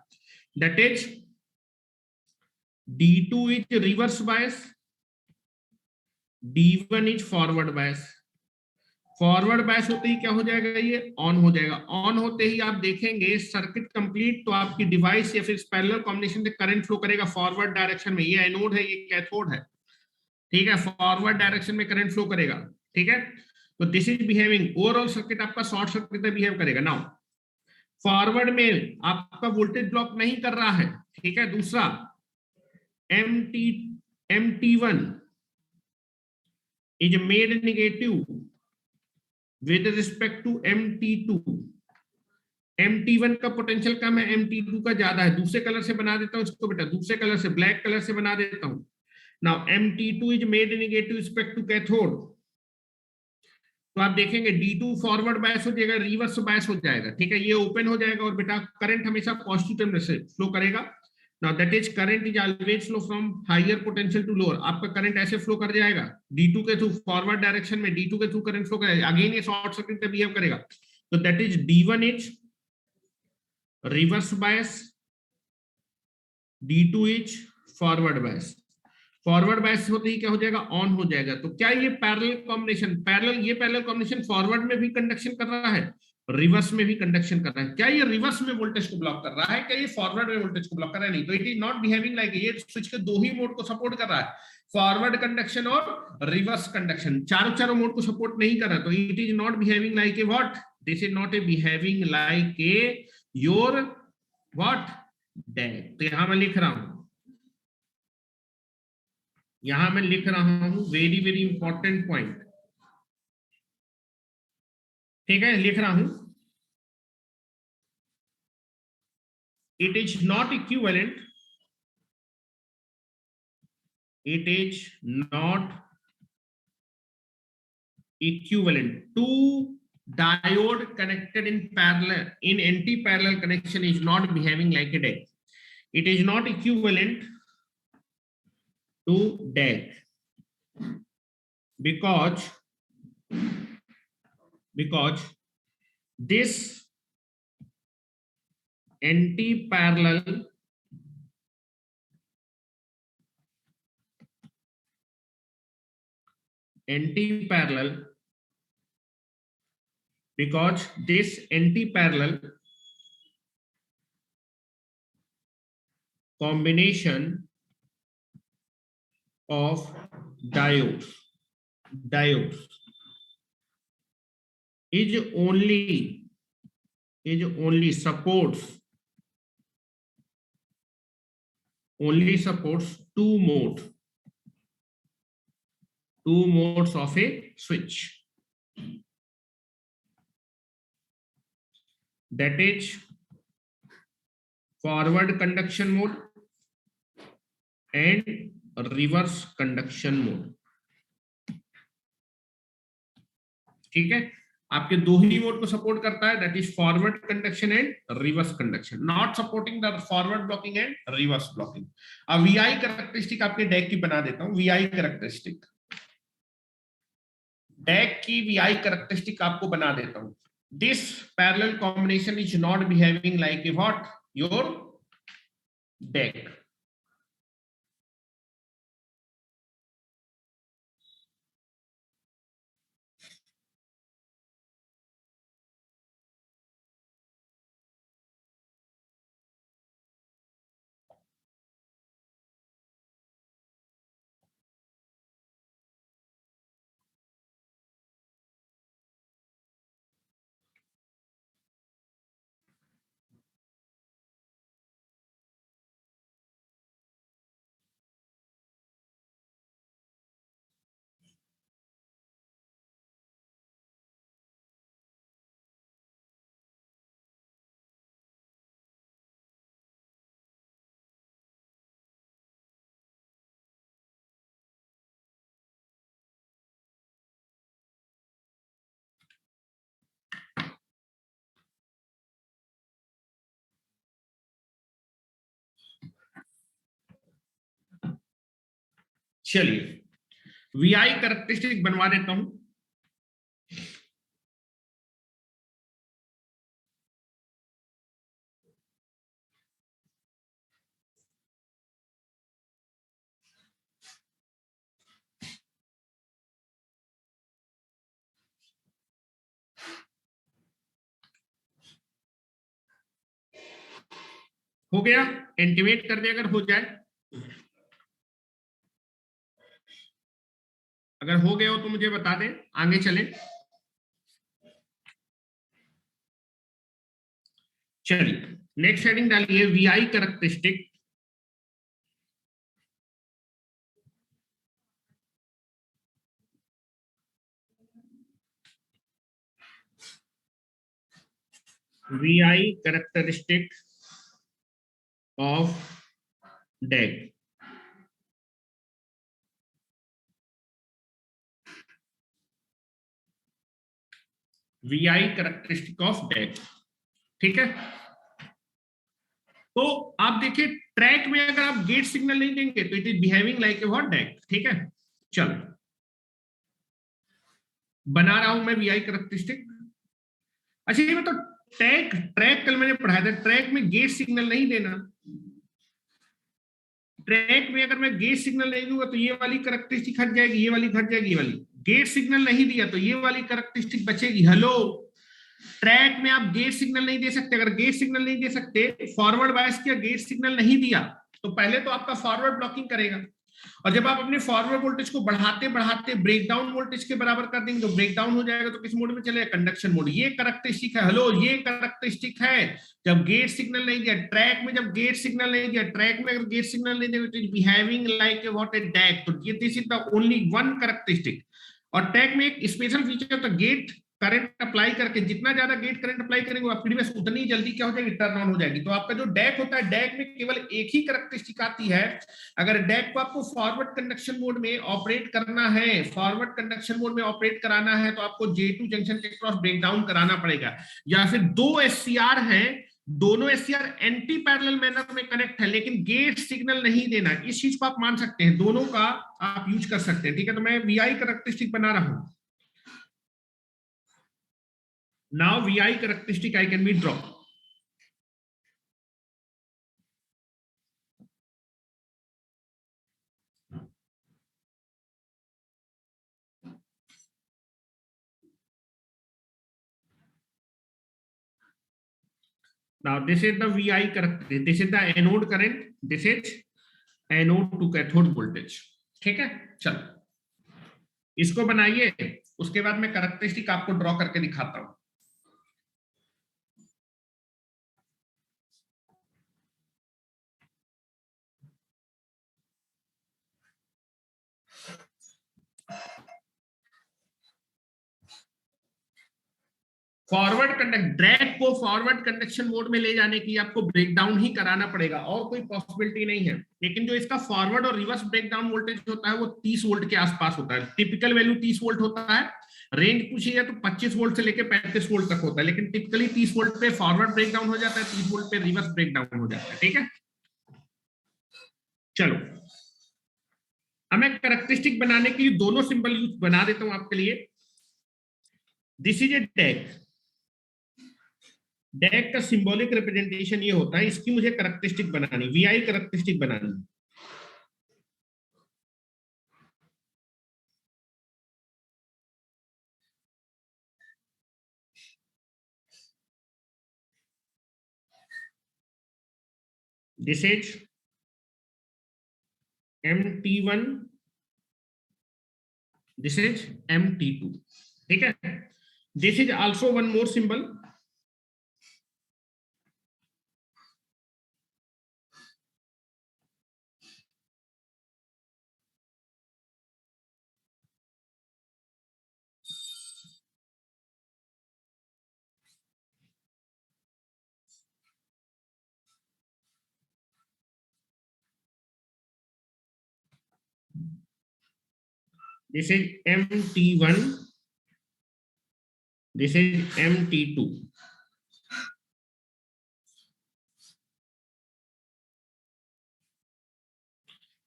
A: That is D2 is reverse bias, D1 is forward bias. Forward bias होते ही क्या हो जाएगा, ये ऑन हो जाएगा। ऑन होते ही आप देखेंगे सर्किट कंप्लीट, तो आपकी डिवाइस या फिर पैरेलल कॉम्बिनेशन से करंट फ्लो करेगा फॉरवर्ड डायरेक्शन में। ये एनोड है, ये कैथोड है, ठीक है। फॉरवर्ड डायरेक्शन में करंट फ्लो करेगा, ठीक है। तो this is behaving, overall circuit आपका शॉर्ट सर्किट में बिहेव करेगा। नाउ फॉरवर्ड में आपका वोल्टेज ब्लॉक नहीं कर रहा है, ठीक है। दूसरा MT1 is made negative with respect to MT2। MT1 का पोटेंशियल कम है, MT2 का ज्यादा है। दूसरे कलर से बना देता हूं इसको बेटा, दूसरे कलर से, ब्लैक कलर से बना देता हूं। Now MT2 is made negative respect to cathode, तो आप देखेंगे D2 फॉरवर्ड बायस हो जाएगा, रिवर्स बायस हो जाएगा, ठीक है। ये ओपन हो जाएगा और बेटा करंट हमेशा पॉजिटिव टर्मिनल से फ्लो करेगा। Now that is current is always flow from higher potential to lower. आपका करंट ऐसे फ्लो कर जाएगा D2 के थ्रू, फॉरवर्ड डायरेक्शन में D2 के थ्रू करंट फ्लो करेगा। अगेन ये शॉर्ट सर्किट पे बिहेव करेगा, तो that is D1 is reverse bias, D2 is forward bias. Forward bias होते ही क्या हो जाएगा, ऑन हो जाएगा। तो क्या ये पैरेलल कॉम्बिनेशन, ये पैरेलल कॉम्बिनेशन फॉरवर्ड में भी कंडक्शन कर रहा है, रिवर्स में भी कंडक्शन कर रहा है। क्या ये रिवर्स में वोल्टेज को ब्लॉक कर रहा है, क्या ये फॉरवर्ड में वोल्टेज को ब्लॉक कर रहा है? नहीं, तो it is not behaving like, ये स्विच के दो ही मोड को सपोर्ट कर रहा है, फॉरवर्ड कंडक्शन और रिवर्स कंडक्शन, चारों मोड को सपोर्ट नहीं कर रहा, तो it is not behaving like a what, this is not a behaving like a your what DIAC. तो यहां मैं लिख रहा हूं, यहां मैं लिख रहा हूं वेरी वेरी इंपॉर्टेंट पॉइंट, ठीक है, लिख रहा हूं, it is not equivalent, it is not equivalent to diode connected in parallel, in anti-parallel connection is not behaving like a DAC, it is not equivalent to DAC because this anti-parallel because this anti-parallel combination of diodes is only supports two modes of a switch, that is forward conduction mode and reverse conduction mode, ठीक है, आपके दो ही mode को support करता है, that is forward conduction and reverse conduction, not supporting the forward blocking and reverse blocking. अब VI characteristic आपके डैक की बना देता हूं, वीआई कैरेक्टरिस्टिक, डैक की वीआई कैरेक्टरिस्टिक आपको बना देता हूं, this parallel combination is not behaving like a what your DIAC. चलिए वीआई कैरेक्टरिस्टिक बनवा देता हूं, हो गया, इंटीमेट कर दे अगर हो जाए, अगर हो गया हो तो मुझे बता दें, आगे चलें। चलिए नेक्स्ट हेडिंग डालिए VI characteristic, VI characteristic of DAC, VI characteristic of DAC, ठीक है। तो आप देखिए ट्रैक में अगर आप गेट सिग्नल नहीं देंगे तो it is behaving like a what DAC, ठीक है। चलो बना रहा हूं मैं वीआई कैरेक्टरिस्टिक। अच्छा ये मतलब ट्रैक कल मैंने पढ़ाया था, ट्रैक में गेट सिग्नल नहीं देना, ट्रैक में अगर मैं गेट सिग्नल नहीं दूंगा तो ये वाली कैरेक्टरिस्टिक हट जाएगी, ये वाली हट जाएगी, ये वाली गेट सिग्नल नहीं दिया तो ये वाली कैरेक्टरिस्टिक बचेगी। हेलो, ट्रैक में आप गेट सिग्नल नहीं दे सकते। अगर गेट सिग्नल नहीं दे सकते, फॉरवर्ड बायस किया, गेट सिग्नल नहीं दिया, तो पहले तो आपका फॉरवर्ड ब्लॉकिंग करेगा, और जब आप अपने फॉरवर्ड वोल्टेज को बढ़ाते बढ़ाते ब्रेकडाउन वोल्टेज के बराबर कर देंगे तो ब्रेकडाउन हो जाएगा, तो किस मोड में चलेगा? Conduction mode. ये कैरेक्टरिस्टिक है, हेलो, ये कैरेक्टरिस्टिक है जब गेट सिग्नल नहीं दिया ट्रैक में, जब गेट सिग्नल नहीं दिया ट्रैक में, अगर गेट सिग्नल नहीं दिया, it is behaving like what a DIAC. तो ये this is the only one characteristic. और टैग में एक स्पेशल फीचर होता है, गेट करंट अप्लाई करके, जितना ज्यादा गेट करंट अप्लाई करेंगे आपकी डिवाइस उतनी जल्दी क्या हो जाएगी? टर्न ऑन हो जाएगी। तो आपका जो डैक होता है, डैक में केवल एक ही कैरेक्टरिस्टिक आती है, अगर डैक को आपको फॉरवर्ड कंडक्शन मोड में ऑपरेट करना है, फॉरवर्ड कंडक्शन मोड में ऑपरेट कराना है, तो आपको J2 जंक्शन के क्रॉस ब्रेकडाउन कराना पड़ेगा, या फिर दो SCR है, दोनों SCR एंटी पैरेलल मैनर में कनेक्ट है, लेकिन गेट सिग्नल नहीं देना, इस चीज को आप मान सकते हैं, दोनों का आप यूज कर सकते हैं, ठीक है। तो मैं VI कैरेक्टरिस्टिक बना रहा हूं। Now VI characteristic I can be draw. Now this is the VI characteristic. This is the anode current. This is anode to cathode voltage. ठीक है, चलो इसको बनाइए, उसके बाद मैं कैरेक्टरिस्टिक आपको ड्रॉ करके दिखाता हूं। फॉरवर्ड कंडक्ट ड्रैग को फॉरवर्ड कंडक्शन मोड में ले जाने की आपको ब्रेकडाउन ही कराना पड़ेगा, और कोई पॉसिबिलिटी नहीं है। लेकिन जो इसका फॉरवर्ड और रिवर्स ब्रेकडाउन वोल्टेज होता है वो 30 वोल्ट के आसपास होता है। टिपिकल वैल्यू 30 वोल्ट होता है, रेंज पूछी जाए तो 25 वोल्ट से लेकर 35 वोल्ट तक होता है, लेकिन टिपिकली 30 वोल्ट पे फॉरवर्ड ब्रेकडाउन हो जाता है, 30 वोल्ट पे रिवर्स ब्रेकडाउन हो जाता है, ठीक है। चलो अब मैं कैरेक्टरिस्टिक बनाने के लिए दोनों सिंबल यूज बना देता हूं आपके लिए। This is a DIAC. DIAC का सिंबॉलिक रिप्रेजेंटेशन ये होता है, इसकी मुझे कैरेक्टरिस्टिक बनानी, VI कैरेक्टरिस्टिक बनानी। This is MT1, this is MT2, ठीक है। This is also one more symbol, this is MT1, this is MT2।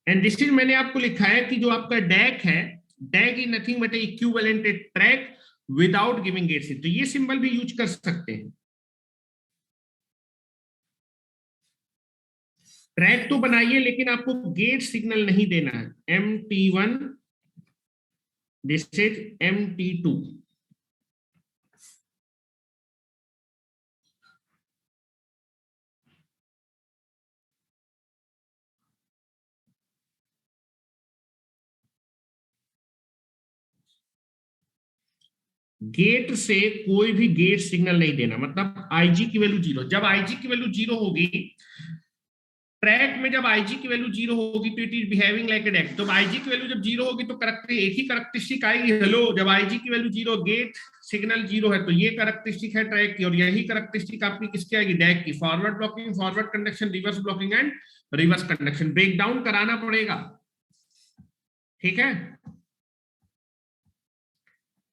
A: And this is, मैंने आपको लिखा है कि जो आपका डैक है, DIAC is nothing but equivalent TRIAC without giving gate. तो ये सिंबल भी यूज कर सकते हैं। ट्रैक तो बनाइए लेकिन आपको गेट सिग्नल नहीं देना है। MT1, this is MT2। Gate से कोई भी गेट सिग्नल नहीं देना, मतलब IG की वैल्यू 0। जब IG की वैल्यू 0 होगी ट्रैक में, जब IG की वैल्यू 0 होगी तो it is behaving like a DIAC. तो IG की वैल्यू जब 0 होगी तो एक ही कैरेक्टरिस्टिक आएगी, हेलो, जब IG की वैल्यू 0, गेट सिग्नल 0 है, तो ये कैरेक्टरिस्टिक है ट्रैक की, और यही कैरेक्टरिस्टिक आपकी किसकी आएगी? डैक की। Forward blocking, forward conduction, reverse blocking and reverse conduction. Breakdown कराना पड़ेगा, ठीक है।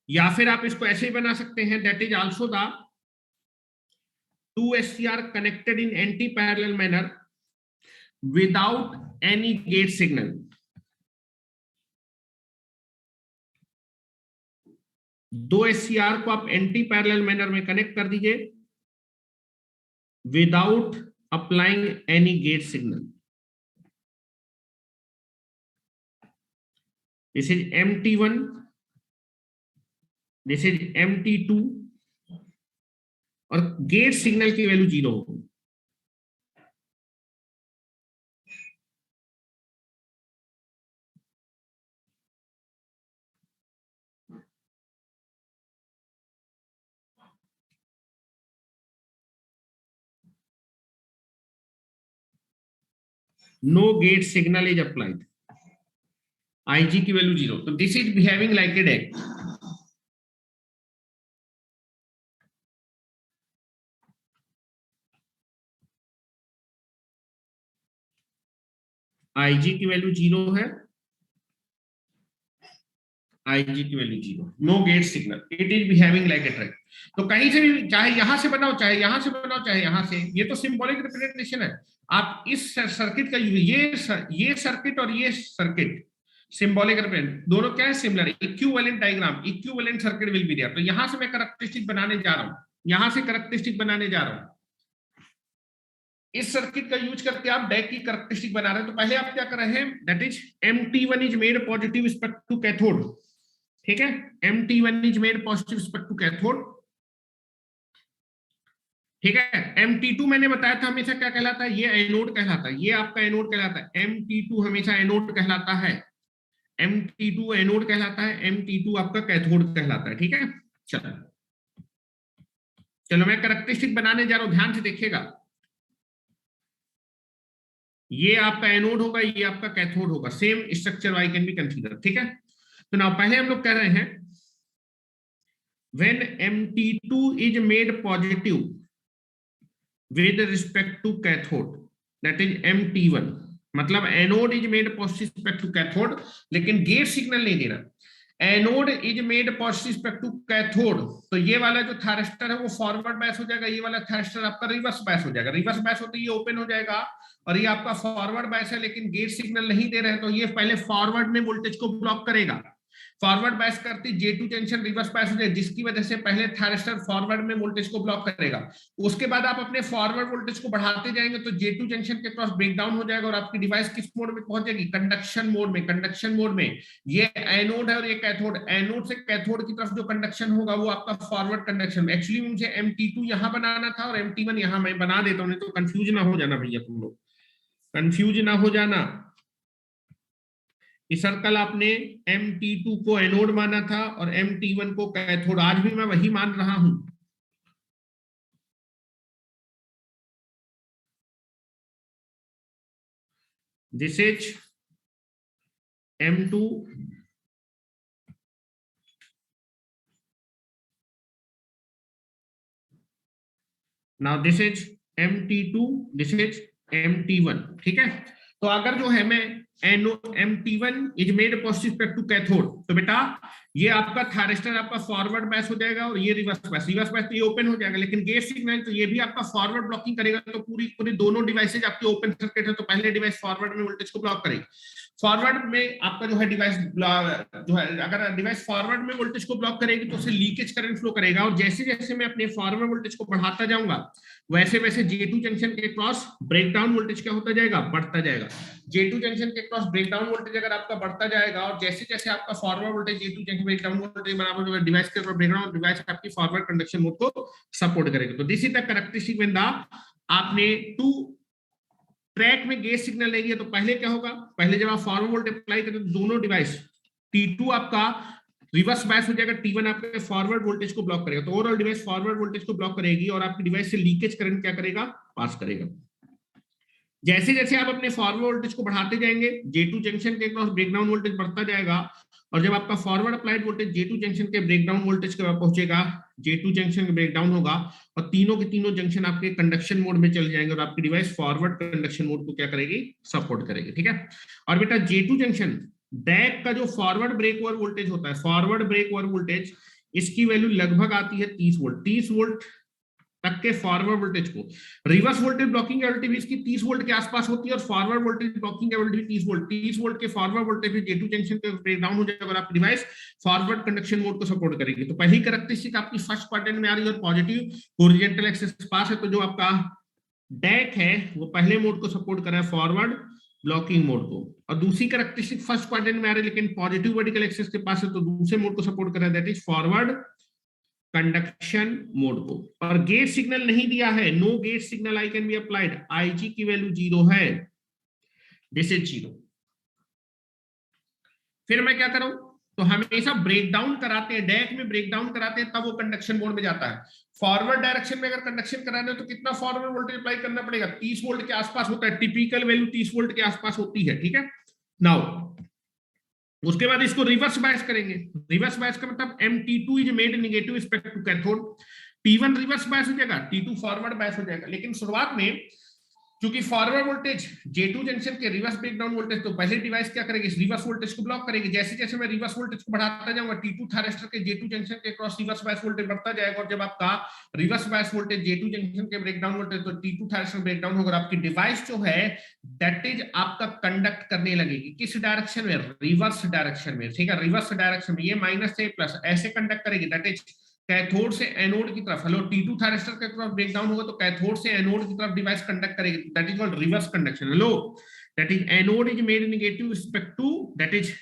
A: या फिर आप इसको ऐसे ही बना सकते हैं, that is also the 2 SCR connected in anti-parallel manner without any gate signal। दो SCR को आप एंटी पैरेलल मैनर में कनेक्ट कर दीजिए without applying any gate signal. This is MT1, this is MT2, और गेट सिग्नल की value 0 होगी। No gate signal is applied, IG की वैल्यू 0, तो this is behaving like a DIAC. IG की value 0 है, IG की value 0, no gate signal, it is behaving like a TRIAC. तो कहीं से भी, चाहे यहां से बनाओ, चाहे यहां से बनाओ, चाहे यहां से, ये तो सिंबॉलिक रिप्रेजेंटेशन है। आप इस सर्किट का ये सर्किट और ये सर्किट सिंबॉलिक रिप्रेजेंट दोनों क्या है, similar, equivalent diagram, equivalent circuit will be there. तो यहां से मैं कैरेक्टरिस्टिक बनाने जा रहा हूं, यहां से कैरेक्टरिस्टिक बनाने जा रहा हूं। इस सर्किट का यूज करके आप डेक की कैरेक्टरिस्टिक बना रहे हैं। तो पहले आप क्या कर रहे हैं, that is MT1 is made positive respect to cathode, ठीक है, MT1 is made positive respect to cathode, ठीक है। MT2 मैंने बताया था हमेशा क्या कहलाता है, ये एनोड कहलाता है, ये आपका एनोड कहलाता है, MT2 हमेशा एनोड कहलाता है, MT2 एनोड कहलाता है, MT2 आपका कैथोड कहलाता है, ठीक है। चलो चलो मैं कैरेक्टरिस्टिक बनाने जा रहा हूं, ध्यान से देखिएगा। ये आपका एनोड होगा, ये आपका कैथोड होगा, same structure I can be consider, ठीक है। तो ना पहले हम लोग कह रहे हैं when MT2 is made positive with respect to cathode, that is MT1, मतलब anode is made positive respect to cathode, लेकिन गेट सिग्नल नहीं देना। Anode is made positive respect to cathode, तो ये वाला जो थायरिस्टर है वो फॉरवर्ड बैस हो जाएगा, ये वाला थायरिस्टर आपका रिवर्स बैस हो जाएगा। रिवर्स बैस होते ये ओपन हो जाएगा, और ये आपका फॉरवर्ड बैस है, लेकिन गेट सिग्नल नहीं दे रहे हैं, तो ये पहले फॉरवर्ड में वोल्टेज को ब्लॉक करेगा। फॉरवर्ड बायस करती J2 जंक्शन रिवर्स बायस हो जाए, जिसकी वजह से पहले थायरिस्टर फॉरवर्ड में वोल्टेज को ब्लॉक करेगा। उसके बाद आप अपने फॉरवर्ड वोल्टेज को बढ़ाते जाएंगे तो J2 जंक्शन के क्रॉस ब्रेकडाउन हो जाएगा, और आपकी डिवाइस किस मोड में पहुंच जाएगी, कंडक्शन मोड में। कंडक्शन मोड में ये एनोड है और ये कैथोड, एनोड से कैथोड की तरफ जो कंडक्शन होगा वो आपका फॉरवर्ड कंडक्शन। एक्चुअली मुझे MT2 यहां बनाना था और MT1 यहां मैं बना देता हूं, नहीं तो कंफ्यूज ना हो जाना भैया, तुम लोग कंफ्यूज ना हो जाना। इस सर्कल आपने MT2 को एनोड माना था और MT1 को कैथोड, आज भी मैं वही मान रहा हूं। This is M2, now this is MT2, this is MT1, ठीक है। तो अगर जो है मैं MT1 is made positive respect to cathode, तो बेटा ये आपका थायरिस्टर आपका फॉरवर्ड बैस हो जाएगा और ये रिवर्स बैस, रिवर्स बैस तो ये ओपन हो जाएगा, लेकिन गेट सिग्नल तो ये भी आपका फॉरवर्ड ब्लॉकिंग करेगा। तो पूरी पूरी दोनों डिवाइसेज आपके ओपन सर्किट है, तो पहले डिवाइस फॉरवर्ड में वोल्टेज को ब्लॉक करेगी। फॉरवर्ड में आपका जो है डिवाइस जो है, अगर डिवाइस फॉरवर्ड में वोल्टेज को ब्लॉक करेगी तो उसे लीकेज करंट फ्लो करेगा, और जैसे जैसे मैं अपने फॉरवर्ड वोल्टेज को बढ़ाता जाऊंगा वैसे वैसे J2 जंक्शन के क्रॉस ब्रेकडाउन वोल्टेज क्या होता जाएगा, बढ़ता जाएगा। J2 जंक्शन के क्रॉस ब्रेकडाउन वोल्टेज अगर आपका बढ़ता जाएगा, और जैसे जैसे आपका forward voltage J2 junction breakdown voltage बराबर डिवाइस के ब्रेकडाउन, डिवाइस आपकी फॉरवर्ड कंडक्शन मोड को सपोर्ट करेगा। तो this is the characteristic when the आपने टू ट्रैक में गेट सिग्नल लेंगे, तो पहले क्या होगा, पहले जब आप फॉरवर्ड वोल्टेज अप्लाई करें तो दोनों डिवाइस T2 आपका रिवर्स बायस हो जाएगा, T1 आपके फॉरवर्ड वोल्टेज को ब्लॉक करेगा। तो ओवरऑल डिवाइस फॉरवर्ड वोल्टेज को ब्लॉक करेगी और आपकी डिवाइस से लीकेज करंट क्या करेगा, पास करेगा। जैसे जैसे आप अपने फॉरवर्ड वोल्टेज को बढ़ाते जाएंगे J2 जंक्शन के क्रॉस ब्रेकडाउन वोल्टेज बढ़ता जाएगा, और जब आपका forward applied voltage J2 junction के ब्रेकडाउन वोल्टेज के पास पहुंचेगा, J2 जंक्शन ब्रेकडाउन होगा और तीनों के तीनों जंक्शन आपके कंडक्शन मोड में चले जाएंगे, और आपकी डिवाइस फॉरवर्ड कंडक्शन मोड को क्या करेगी, सपोर्ट करेगी, ठीक है। और बेटा J2 जंक्शन डैक का जो फॉरवर्ड ब्रेक ओवर वोल्टेज होता है, फॉरवर्ड ब्रेक ओवर वोल्टेज, इसकी वैल्यू लगभग आती है 30 वोल्ट। 30 वोल्ट तक के फॉरवर्ड वोल्टेज को, रिवर्स वोल्टेज ब्लॉकिंग एबिलिटी भी इसकी 30 वोल्ट के आसपास होती है, और फॉरवर्ड वोल्टेज ब्लॉकिंग एबिलिटी भी 30 वोल्ट। 30 वोल्ट के फॉरवर्ड वोल्टेज भी J2 जंक्शन पे ब्रेकडाउन हो जाएगा और आपकी डिवाइस फॉरवर्ड कंडक्शन मोड को सपोर्ट करेगी। तो पहली कैरेक्टरिस्टिक आपकी फर्स्ट क्वाड्रेंट में आ रही है और पॉजिटिव हॉरिजॉन्टल एक्सिस पास है, तो जो आपका डैक है वो पहले मोड को सपोर्ट कर रहा है, फॉरवर्ड ब्लॉकिंग मोड को। और दूसरी कैरेक्टरिस्टिक फर्स्ट क्वाड्रेंट में आ रही है लेकिन पॉजिटिव वर्टिकल एक्सिस के पास है, तो दूसरे मोड को सपोर्ट कर रहा है, that is forward conduction mode को, और गेट सिग्नल नहीं दिया है, no gate signal I can be applied, IG की वैल्यू 0 है, दिस इज 0। फिर मैं क्या करूं, तो हमेशा ब्रेक डाउन कराते हैं, डैक में ब्रेक डाउन कराते हैं, तब वो कंडक्शन मोड में जाता है। फॉरवर्ड डायरेक्शन में अगर कंडक्शन कराना है तो कितना फॉरवर्ड वोल्टेज अप्लाई करना पड़ेगा, 30 वोल्ट के आसपास होता है, टिपिकल वैल्यू 30 वोल्ट के आसपास होती है, ठीक है। नाउ उसके बाद इसको रिवर्स बायस करेंगे। रिवर्स बायस का मतलब MT2 is made negative respect to cathode, T1 reverse bias हो जाएगा, T2 फॉरवर्ड बायस हो जाएगा। लेकिन शुरुआत में क्योंकि फॉरवर्ड वोल्टेज J2 जंक्शन के रिवर्स ब्रेकडाउन वोल्टेज, तो पहले डिवाइस क्या करेगी, इस रिवर्स वोल्टेज को ब्लॉक करेगी। जैसे जैसे मैं रिवर्स वोल्टेज को बढ़ाता जाऊंगा, T2 थायरिस्टर के J2 जंक्शन के क्रॉस रिवर्स बायस वोल्टेज बढ़ता जाएगा, और जब आपका reverse bias voltage J2 junction के ब्रेकडाउन वोल्टेज तो T2 थायरिस्टर ब्रेकडाउन होगा, आपकी डिवाइस जो है दैट इज आपका कंडक्ट करने लगेगी, किस डायरेक्शन में, रिवर्स डायरेक्शन में, ठीक है, रिवर्स डायरेक्शन में। ये माइनस से प्लस ऐसे कंडक्ट करेगी, दैट इज कैथोड से एनोड की तरफ। हेलो, T2 थायरिस्टर की तरफ ब्रेकडाउन होगा तो कैथोड से एनोड की तरफ डिवाइस कंडक्ट करेगी, that is called reverse conduction. Hello, that is anode is made negative respect to, that is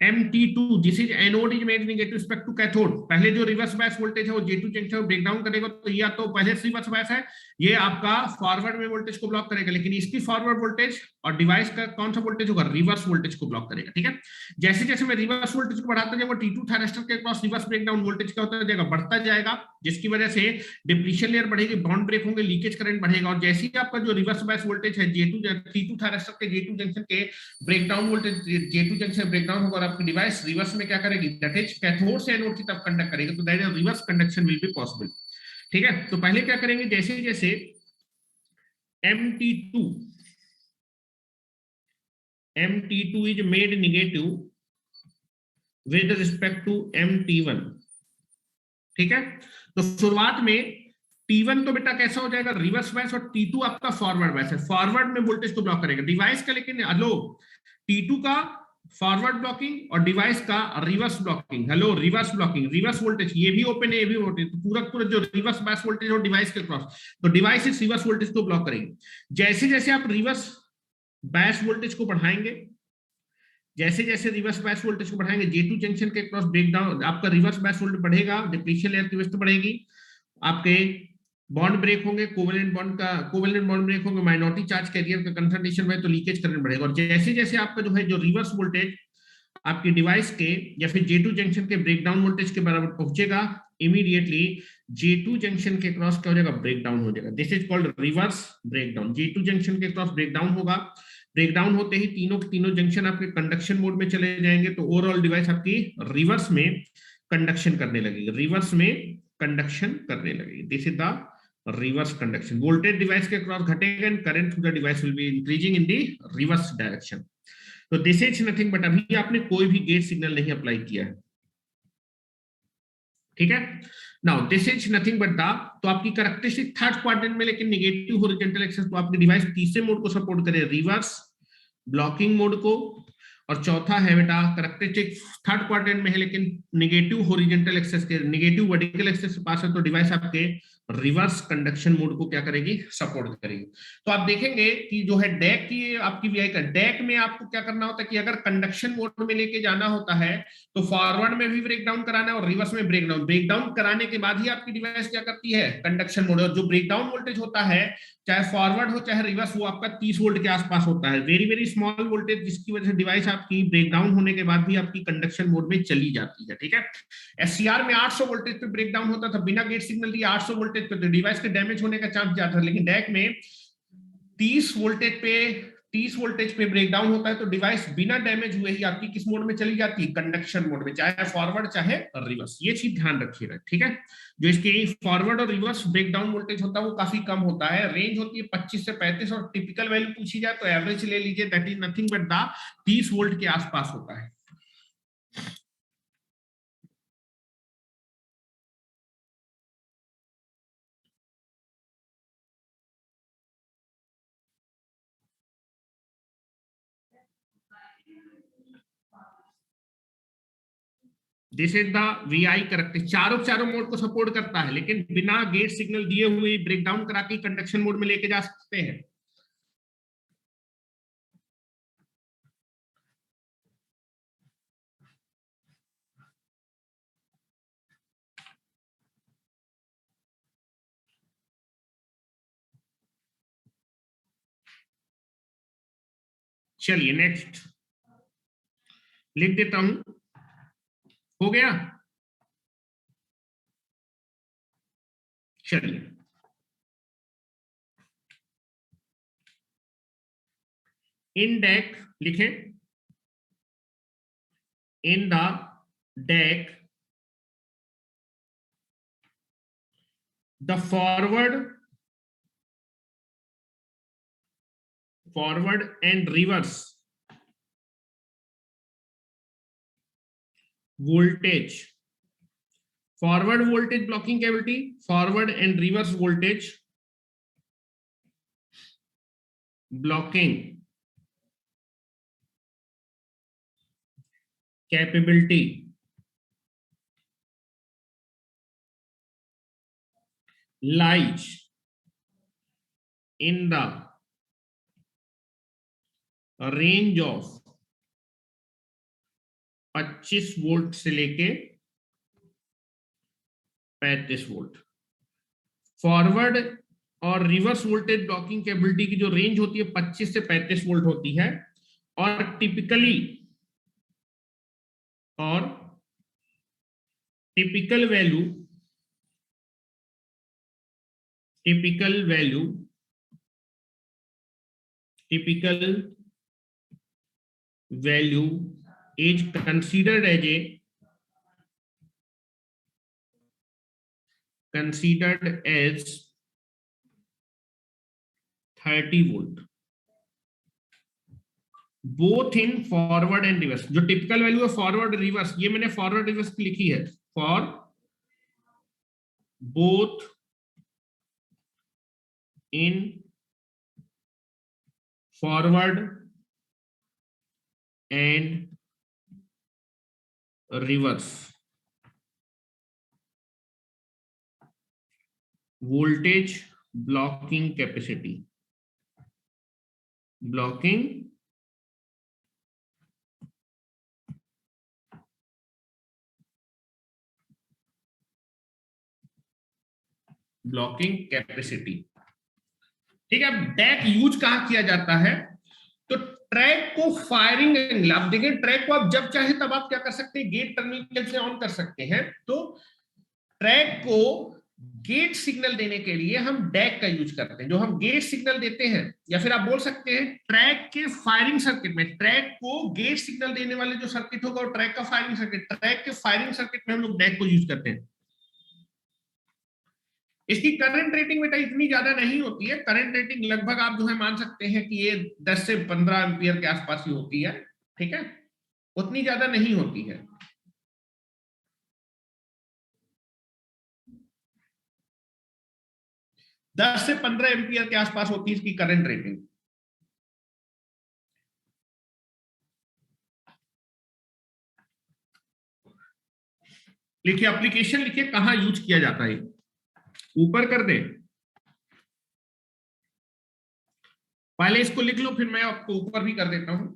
A: MT2, this is anode is made negative respect to cathode. पहले जो reverse bias voltage है वो J2 junction breakdown करेगा, तो या तो पहले से रिवर्स बायस है, ये आपका फॉरवर्ड में वोल्टेज को ब्लॉक करेगा, लेकिन इसकी फॉरवर्ड वोल्टेज और डिवाइस का कौन सा वोल्टेज होगा, रिवर्स वोल्टेज को ब्लॉक करेगा, ठीक है। जैसे जैसे मैं रिवर्स वोल्टेज को बढ़ाता जाऊंगा, T2 थायरिस्टर के क्रॉस रिवर्स ब्रेकडाउन वोल्टेज क्या होता जाएगा, बढ़ता जाएगा, जिसकी वजह से डिप्लीशन लेयर बढ़ेगी, बॉन्ड ब्रेक होंगे, लीकेज करंट बढ़ेगा, और जैसे ही आपका जो रिवर्स बायस वोल्टेज है T2 थायरिस्टर के J2 जंक्शन के breakdown voltage J2 junction breakdown होगा, और आपकी डिवाइस रिवर्स में क्या करेगी, दैट इज कैथोड से एनोड की तरफ कंडक्ट करेगी, तो that is reverse conduction will be possible, ठीक है। तो पहले क्या करेंगे, जैसे जैसे MT2 is made negative with respect to MT1, ठीक है। तो शुरुआत में T1 तो बेटा कैसा हो जाएगा, रिवर्स बायस, और T2 आपका फॉरवर्ड बायस है, फॉरवर्ड में वोल्टेज को ब्लॉक करेगा डिवाइस का, लेकिन हेलो T2 का फॉरवर्ड ब्लॉकिंग और डिवाइस का reverse blocking, hello reverse blocking, reverse voltage, ये भी ओपन है ये भी वोल्टेज, तो पूरा पूरा जो रिवर्स बायस वोल्टेज और डिवाइस के क्रॉस, तो डिवाइस इस रिवर्स वोल्टेज को ब्लॉक करेगी। जैसे जैसे आप रिवर्स बायस वोल्टेज को बढ़ाएंगे, जैसे जैसे रिवर्स बायस वोल्टेज को बढ़ाएंगे, J2 जंक्शन के क्रॉस ब्रेकडाउन, आपका रिवर्स बायस वोल्टेज बढ़ेगा, डिप्लीशन लेयर की विड्थ बढ़ेगी, आपके बॉन्ड ब्रेक होंगे, कोवेलेंट बॉन्ड ब्रेक होंगे, माइनॉरिटी चार्ज कैरियर का कंसंट्रेशन में, तो लीकेज करंट बढ़ेगा। और जैसे जैसे आपका जो है जो रिवर्स वोल्टेज आपकी डिवाइस के या फिर J2 जंक्शन के ब्रेकडाउन वोल्टेज के बराबर पहुंचेगा, इमीडिएटली J2 जंक्शन के क्रॉस क्या हो जाएगा, ब्रेकडाउन हो जाएगा, this is called reverse breakdown. J2 junction के क्रॉस ब्रेकडाउन होगा, ब्रेकडाउन होते ही तीनों जंक्शन आपके कंडक्शन मोड में चले जाएंगे, तो ओवरऑल डिवाइस आपकी रिवर्स में कंडक्शन करने लगेगी, रिवर्स में कंडक्शन करने लगेगी, this is the reverse conduction. Voltage device के क्रॉस घटेगा and current through the device will be increasing in the reverse direction. तो दिस इज नथिंग बट, अभी आपने कोई भी गेट सिग्नल नहीं अप्लाई किया है, ठीक है। Now this is nothing but the, तो आपकी कैरेक्टरिस्टिक थर्ड क्वाड्रेंट में लेकिन नेगेटिव हॉरिजॉन्टल एक्सेस, तो आपकी डिवाइस तीसरे मोड को सपोर्ट करे, रिवर्स ब्लॉकिंग मोड को, और चौथा है बेटा कैरेक्टरिस्टिक थर्ड क्वाड्रेंट में है लेकिन नेगेटिव हॉरिजॉन्टल एक्सेस के, नेगेटिव वर्टिकल एक्सेस के पास है, तो डिवाइस आपके रिवर्स कंडक्शन मोड को क्या करेगी, सपोर्ट करेगी। तो आप देखेंगे कि जो है डैक की आपकी वीआई का, डैक में आपको क्या करना होता है कि अगर कंडक्शन मोड में लेके जाना होता है तो फॉरवर्ड में भी ब्रेकडाउन कराना है और रिवर्स में ब्रेकडाउन कराने के बाद ही आपकी डिवाइस क्या करती है, कंडक्शन मोड। और जो ब्रेकडाउन वोल्टेज होता है चाहे फॉरवर्ड हो चाहे रिवर्स, वो आपका 30 वोल्ट के आसपास होता है, वेरी वेरी स्मॉल वोल्टेज, जिसकी वजह से डिवाइस आपकी ब्रेकडाउन होने के बाद भी आपकी कंडक्शन मोड में चली जाती है, ठीक है। SCR में 800 वोल्टेज पे ब्रेकडाउन होता था, बिना गेट सिग्नल दिए 800 वोल्टेज पे, तो डिवाइस के डैमेज होने का चांस ज्यादा था, लेकिन डैक में 30 वोल्टेज पे 30 वोल्टेज पे ब्रेकडाउन होता है, तो डिवाइस बिना डैमेज हुए ही आपकी किस मोड में चली जाती है, कंडक्शन मोड में, चाहे फॉरवर्ड चाहे रिवर्स। ये चीज ध्यान रखिएगा, ठीक है। जो इसकी फॉरवर्ड और रिवर्स ब्रेकडाउन वोल्टेज होता है वो काफी कम होता है, रेंज होती है 25 से 35, और टिपिकल वैल्यू पूछी जाए तो एवरेज ले लीजिए, that is nothing but the 30 volt के आसपास होता है। This is the VI correct, चारों मोड को सपोर्ट करता है, लेकिन बिना गेट सिग्नल दिए हुए ब्रेकडाउन करा के कंडक्शन मोड में लेके जा सकते हैं। चलिए नेक्स्ट लिख देता हूं, हो गया। चलिए इन डेक लिखें, in the deck the forward and reverse voltage, forward voltage blocking cavity, forward and reverse voltage blocking capability lies in the range of 25 volt से लेके 35 वोल्ट। फॉरवर्ड और रिवर्स वोल्टेज ब्लॉकिंग कैपेबिलिटी की जो range होती है 25 से 35 volt होती है, और typical value is considered as 30 volt both in forward and reverse. जो टिपिकल वैल्यू है फॉरवर्ड रिवर्स, ये मैंने फॉरवर्ड रिवर्स की लिखी है, for both in forward and reverse voltage blocking capacity, blocking capacity. ठीक है, डेक यूज कहां किया जाता है, तो ट्रैक को फायरिंग एंगल, आप देखें ट्रैक को आप जब चाहे तब आप क्या कर सकते हैं, गेट टर्मिनल से ऑन कर सकते हैं। तो ट्रैक को गेट सिग्नल देने के लिए हम डैक का यूज करते हैं। जो हम गेट सिग्नल देते हैं, या फिर आप बोल सकते हैं ट्रैक के फायरिंग सर्किट में, ट्रैक को गेट सिग्नल देने वाले जो सर्किट होगा वो ट्रैक का फायरिंग सर्किट, ट्रैक के फायरिंग सर्किट में हम लोग डैक को यूज करते हैं। इसकी करंट रेटिंग बेटा इतनी ज्यादा नहीं होती है, करंट रेटिंग लगभग आप जो है मान सकते हैं कि ये 10 से 15 एम्पियर के आसपास ही होती है। ठीक है, उतनी ज्यादा नहीं होती है। दस से 15 एम्पियर के आसपास होती है इसकी करंट रेटिंग। लिखिए एप्लीकेशन, लिखिए कहां यूज किया जाता है, ऊपर कर दे, पहले इसको लिख लो फिर मैं आपको ऊपर भी कर देता हूं।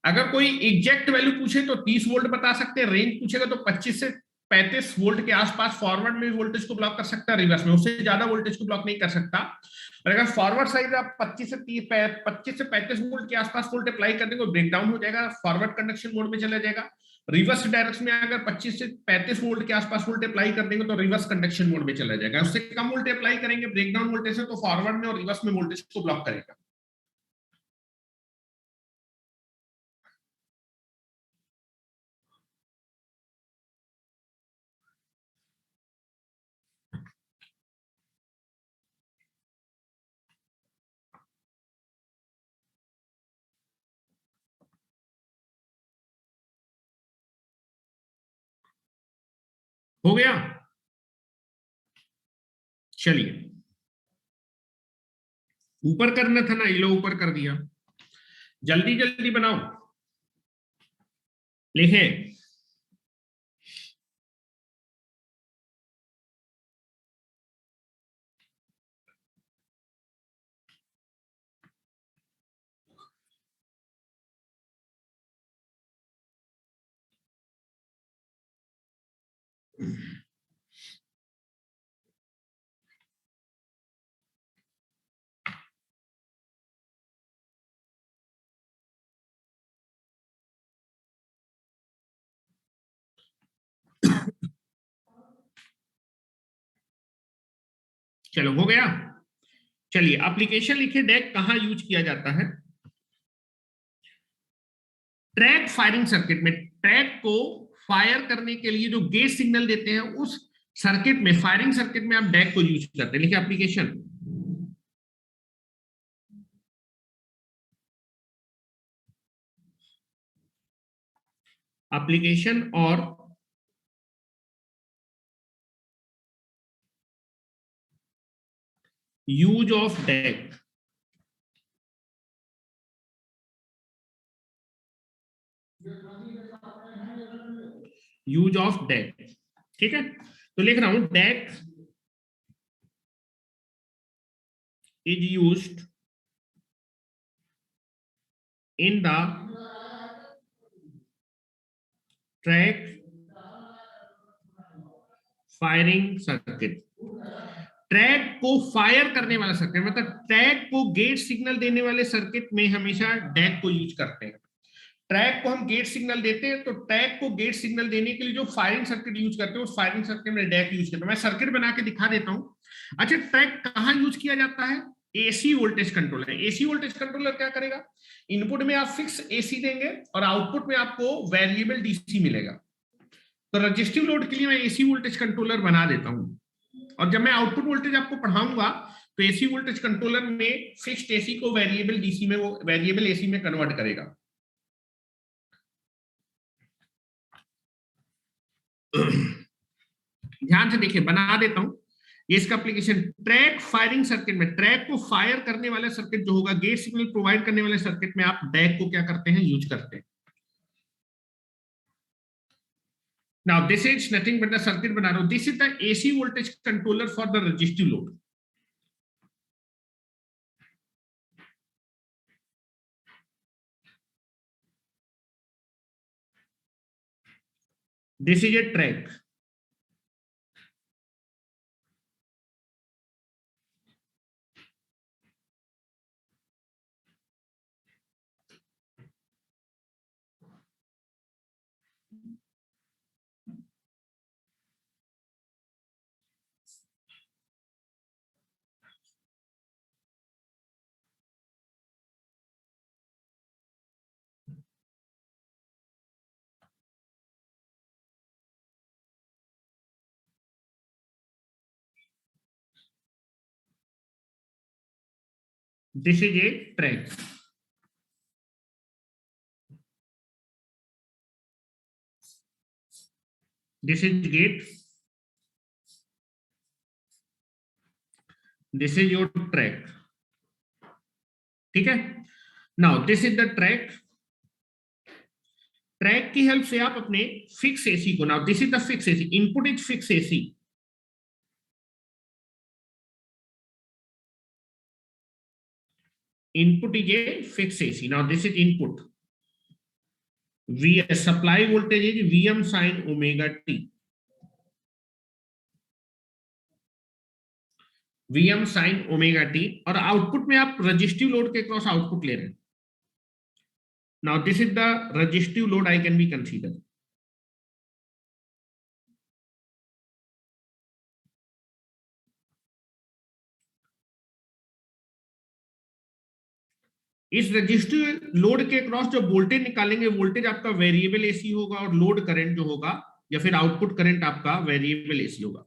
A: अगर कोई एग्जैक्ट वैल्यू पूछे तो 30 वोल्ट बता सकते हैं, रेंज पूछेगा तो 25 से 35 वोल्ट के आसपास फॉरवर्ड में वोल्टेज को ब्लॉक कर सकता है, रिवर्स में उससे ज्यादा वोल्टेज को ब्लॉक नहीं कर सकता। और अगर फॉरवर्ड साइड आप 25 से 35 वोल्ट के आसपास वोल्ट अप्लाई कर देंगे, ब्रेक डाउन हो जाएगा, फॉरवर्ड कंडक्शन मोड में चला जाएगा। रिवर्स डायरेक्शन में अगर 25 से 35 वोल्ट के आसपास वोल्ट अप्लाई कर देंगे तो रिवर्स कंडक्शन मोड में चला जाएगा। उससे कम वोल्ट अप्लाई करेंगे ब्रेकडाउन वोल्टेज से, तो फॉरवर्ड में और रिवर्स में वोल्टेज को ब्लॉक करेगा। हो गया, चलिए ऊपर करना था ना, ये लो ऊपर कर दिया, जल्दी जल्दी बनाओ, लिखे चलो हो गया। चलिए एप्लीकेशन लिखे, डैक कहां यूज किया जाता है? ट्रैक फायरिंग सर्किट में। ट्रैक को फायर करने के लिए जो गेट सिग्नल देते हैं उस सर्किट में, फायरिंग सर्किट में आप डैक को यूज करते हैं। लिखिए एप्लीकेशन। एप्लीकेशन और use of DIAC. Use of deck, ठीक है। तो लिख रहा हूं DIAC is used in the TRIAC firing circuit. TRIAC को फायर करने वाला सर्किट, मतलब ट्रैक को गेट सिग्नल देने वाले सर्किट में हमेशा डैक को यूज करते हैं। ट्रैक को हम गेट सिग्नल देते हैं, तो ट्रैक को गेट सिग्नल देने के लिए जो फायरिंग सर्किट यूज करते हैं उस फायरिंग सर्किट में डैक यूज करते हैं। मैं सर्किट बना के दिखा देता हूं। अच्छा, ट्रैक कहां यूज किया जाता है? AC voltage controller. AC voltage controller क्या करेगा? इनपुट में आप फिक्स एसी देंगे और आउटपुट में आपको वेरिएबल डीसी मिलेगा। तो रजिस्टिव लोड के लिए मैं एसी वोल्टेज कंट्रोलर बना देता हूं, और जब मैं आउटपुट वोल्टेज आपको पढ़ाऊंगा तो एसी वोल्टेज कंट्रोलर में फिक्स्ड एसी को वेरिएबल डीसी में, वो वेरिएबल एसी में कन्वर्ट करेगा। ध्यान से देखिए, बना देता हूं। ये इसका एप्लीकेशन, ट्रैक फायरिंग सर्किट में ट्रैक को फायर करने वाला सर्किट जो होगा, गेट सिग्नल प्रोवाइड करने वाले सर्किट में आप डैक को क्या करते हैं? यूज करते हैं। Now this is nothing but the circuit बना रहा हूं। This is the AC voltage controller for the resistive load. This is A track. This is A track. This is gate. This is your track, ठीक है। Now this is the track. Track की help से आप अपने fix AC को, now this is the fix AC, input is fix AC. Input is a fix AC. Now this is input. V supply voltage is Vm sin omega t. Vm sin omega t, और output में आप resistive load के cross output ले रहे हैं। Now this is the resistive load I can be consider. इस resistive load के cross जो वोल्टेज निकालेंगे, वोल्टेज आपका वेरिएबल एसी होगा, और लोड करंट जो होगा या फिर आउटपुट करंट आपका वेरिएबल एसी होगा।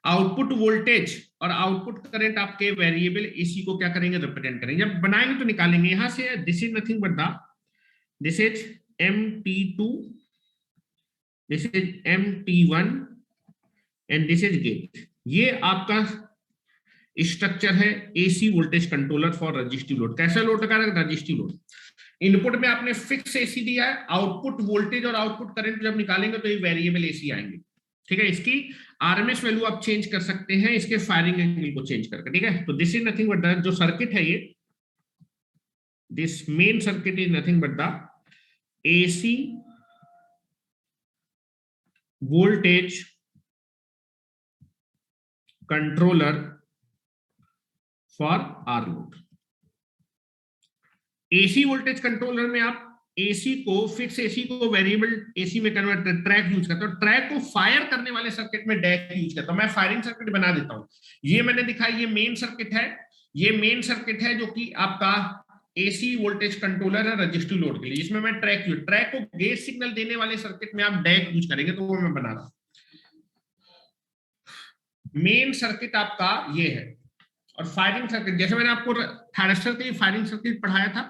A: आउटपुट वोल्टेज और आउटपुट करंट आपके वेरिएबल एसी को क्या करेंगे? रिप्रेजेंट करेंगे। जब बनाएंगे तो निकालेंगे यहां से। This is nothing but the, this is MT2, this is MT1 and this is gate. ये आपका स्ट्रक्चर है AC voltage controller for resistive load. कैसा लोड लगा रहा है? Resistive load. इनपुट में आपने फिक्स एसी दिया है, आउटपुट वोल्टेज और आउटपुट करंट जब निकालेंगे तो ये वेरिएबल एसी आएंगे, ठीक है। इसकी आरएमएस वैल्यू आप चेंज कर सकते हैं इसके फायरिंग एंगल को चेंज करके, ठीक है। तो this is nothing but the, जो सर्किट है ये, this main circuit is nothing but the AC voltage controller for R load. AC voltage controller में आप एसी को, फिक्स एसी को वेरिएबल एसी में कन्वर्ट कर ट्रैक यूज करता हूँ, ट्रैक को फायर करने वाले सर्किट में डैक यूज करता हूँ। मैं फायरिंग सर्किट बना देता हूँ। ये मैंने दिखाया, ये मेन सर्किट है, ये मेन सर्किट है जो कि आपका एसी वोल्टेज कंट्रोलर है रजिस्टिव लोड के लिए। इसमें मैं ट्रैक को गेट सिग्नल देने वाले सर्किट में आप डैक यूज करेंगे, तो वो मैं बना रहा हूं। मेन सर्किट आपका ये है। और फायरिंग सर्किट, जैसे मैंने आपको थायरिस्टर के लिए फायरिंग सर्किट पढ़ाया था,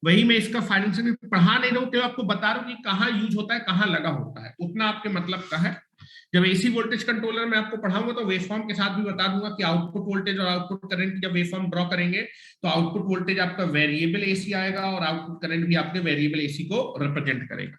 A: वही मैं इसका फायरिंग सर्किट पढ़ा नहीं रहा हूं, केवल आपको बता रहा हूं कि कहाँ यूज होता है, कहाँ लगा होता है, उतना आपके मतलब का है। जब एसी वोल्टेज कंट्रोलर में आपको पढ़ाऊंगा तो वेवफॉर्म के साथ भी बता दूंगा कि आउटपुट वोल्टेज और आउटपुट करंट जब वेवफॉर्म ड्रॉ करेंगे तो आउटपुट वोल्टेज आपका वेरिएबल एसी आएगा और आउटपुट करंट भी आपके वेरिएबल एसी को रिप्रेजेंट करेगा।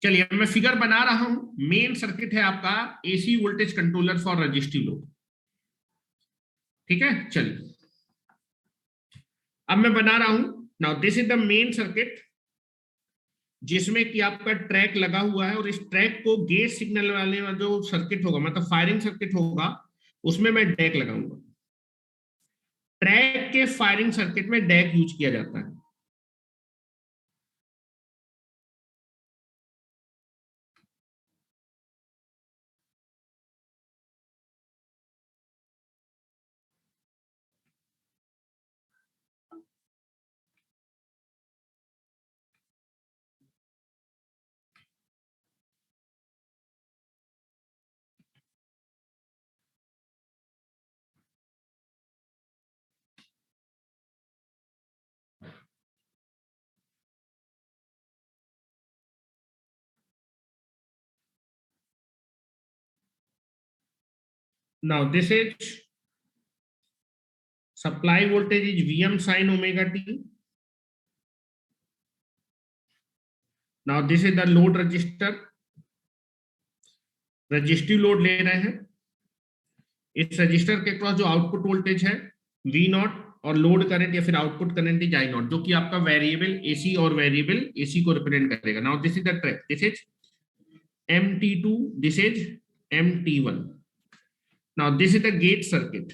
A: चलिए मैं फिगर बना रहा हूं। मेन सर्किट है आपका AC voltage controller for resistive load. ठीक है, चलिए अब मैं बना रहा हूं। Now this is the main circuit जिसमें कि आपका ट्रैक लगा हुआ है, और इस ट्रैक को गेट सिग्नल वाले में जो सर्किट होगा, मतलब फायरिंग सर्किट होगा, उसमें मैं डैक लगाऊंगा। ट्रैक के फायरिंग सर्किट में डैक यूज किया जाता है। Now this is supply voltage is Vm sin omega t. Now this is the load resistor, resistive load ले रहे हैं। इस रजिस्टर के क्रॉस जो आउटपुट वोल्टेज है वी नॉट, और लोड करंट या फिर output current is I naught, जो कि आपका वेरिएबल एसी और वेरिएबल एसी को रिप्रेजेंट करेगा। Now this is the TRIAC, this is MT2, this is MT1। Now this is the gate circuit,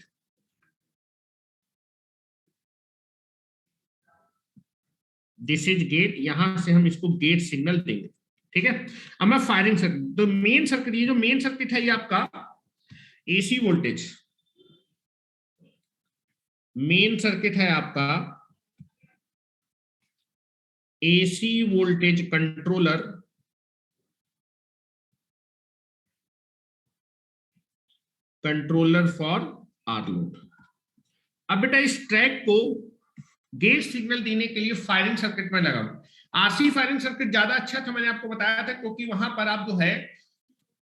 A: this is gate, यहां से हम इसको गेट सिग्नल देंगे। ठीक है, अब मैं फायरिंग सर्किट, तो मेन सर्किट, ये जो मेन सर्किट है ये आपका एसी वोल्टेज, मेन सर्किट है आपका AC voltage controller for R load. अब बेटा इस ट्रैक को गेट सिग्नल देने के लिए फायरिंग सर्किट में लगा। आरसी फायरिंग सर्किट ज्यादा अच्छा था, मैंने आपको बताया था, क्योंकि वहां पर आप जो है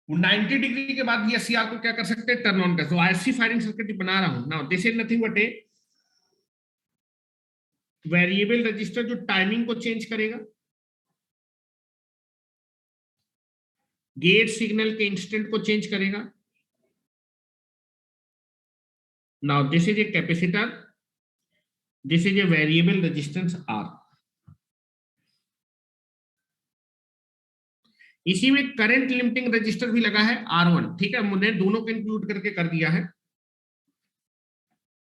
A: 90 डिग्री के बाद भी एससीआर को क्या कर सकते हैं, टर्न ऑन कर। तो आरसी फायरिंग सर्किट बना रहा हूं। Now this is nothing but a variable resistor जो टाइमिंग को चेंज करेगा, गेट सिग्नल के इंस्टेंट को चेंज करेगा। Now this is a capacitor, this is a variable resistance R. इसी में करंट लिमिटिंग रजिस्टर भी लगा है R1। ठीक है, मैंने दोनों को इंक्लूड करके कर दिया है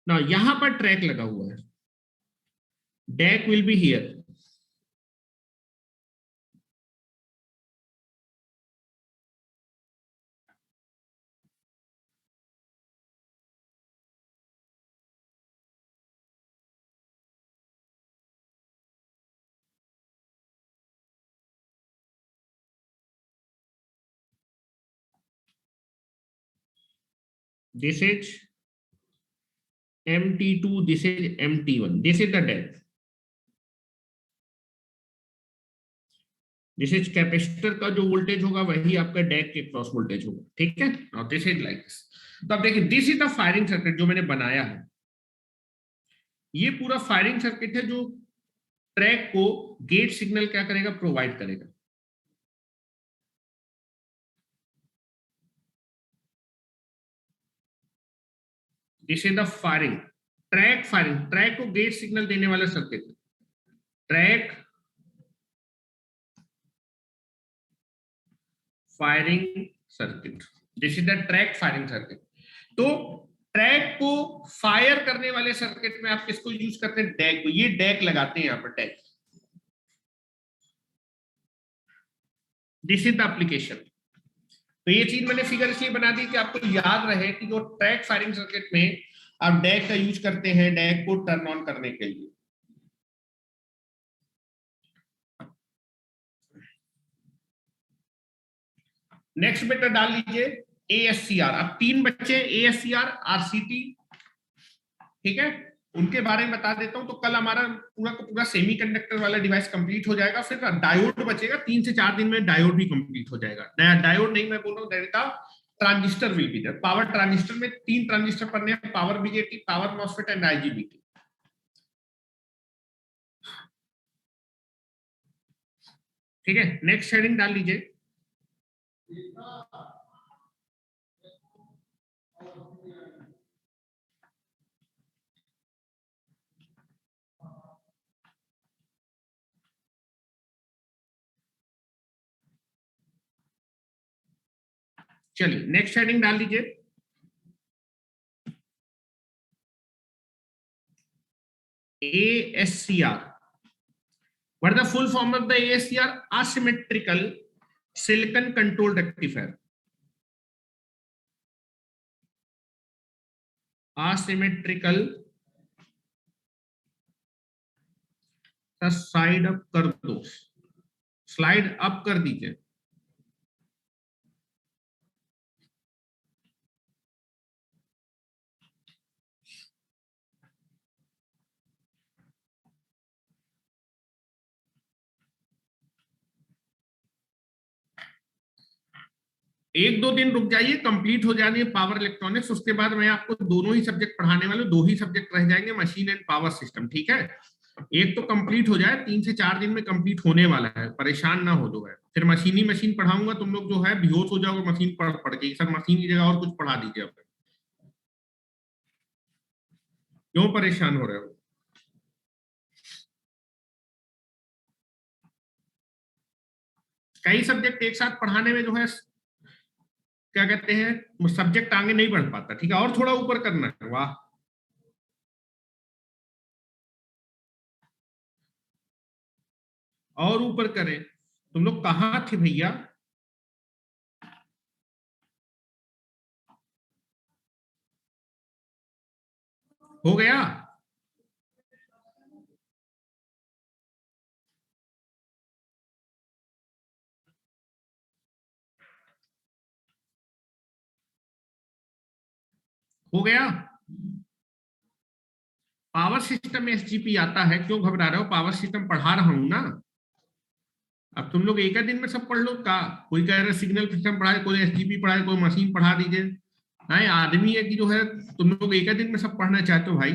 A: ना। यहां पर ट्रैक लगा हुआ है, DIAC will be here. This is MT2, this is MT1, this is the DAC, this is capacitor का जो वोल्टेज होगा वही आपका डैक के क्रॉस वोल्टेज होगा। ठीक है, और दिस इज लाइक दिस। तो अब देखिए, this is the firing circuit जो मैंने बनाया है। ये पूरा फायरिंग सर्किट है जो ट्रैक को गेट सिग्नल क्या करेगा, प्रोवाइड करेगा। This is the firing track, track को गेट सिग्नल देने वाला circuit, track firing circuit. This is the TRIAC firing circuit. तो ट्रैक को फायर करने वाले सर्किट में आप किसको यूज करते हैं? डैक को। ये डैक लगाते हैं यहाँ पर, डैक। This is the application. तो ये चीज मैंने फिगर इसलिए बना दी कि आपको याद रहे कि जो ट्रैक फायरिंग सर्किट में आप डैक का यूज करते हैं, डैक को टर्न ऑन करने के लिए। नेक्स्ट बेटा डाल लीजिए ASCR। अब 3 बच्चे ASCR, RCT, ठीक है, उनके बारे में बता देता हूं। तो कल हमारा पूरा का पूरा सेमीकंडक्टर वाला डिवाइस कंप्लीट हो जाएगा। फिर डायोड बचेगा, 3 से 4 दिन में डायोड भी कंप्लीट हो जाएगा। नया डायोड नहीं मैं बोल रहा हूँ, direct transistor will be there. Power transistor में 3 ट्रांजिस्टर पढ़ने हैं, power BJT, power MOSFET and IGBT। ठीक है, नेक्स्ट हेडिंग डाल लीजिए। चलिए नेक्स्ट हेडिंग डाल दीजिए। ASCR। What is the full form of the ASCR? Asymmetrical silicon control rectifier। asymmetrical, side up कर दो, स्लाइड अप कर दीजिए। एक दो दिन रुक जाइए, कंप्लीट हो जानी है पावर इलेक्ट्रॉनिक्स। उसके बाद मैं आपको दोनों ही सब्जेक्ट पढ़ाने वाले, 2 ही सब्जेक्ट रह जाएंगे, मशीन एंड पावर सिस्टम। ठीक है, एक तो कंप्लीट हो जाए, 3 से 4 दिन में कंप्लीट होने वाला है, परेशान ना हो जो है। फिर मशीन पढ़ाऊंगा, तुम लोग जो है बेहोश हो जाओगे मशीन पढ़ पढ़ के। सर मशीन की जगह और कुछ पढ़ा दीजिए। अब क्यों परेशान हो रहे हो? कई सब्जेक्ट एक साथ पढ़ाने में जो है क्या कहते हैं, सब्जेक्ट आगे नहीं बढ़ पाता। ठीक है, और थोड़ा ऊपर करना है। वाह, और ऊपर करें। तुम लोग कहाँ थे भैया? हो गया? हो गया? पावर सिस्टम में SGP आता है, क्यों घबरा रहे हो? पावर सिस्टम पढ़ा रहा हूं ना। अब तुम लोग एक दिन में सब पढ़ लो का? कोई कह रहे सिग्नल सिस्टम पढ़ाए, कोई SGP पढ़ाए, कोई मशीन पढ़ा दीजिए। नहीं, आदमी है कि जो है तुम लोग एक दिन में सब पढ़ना चाहते हो भाई।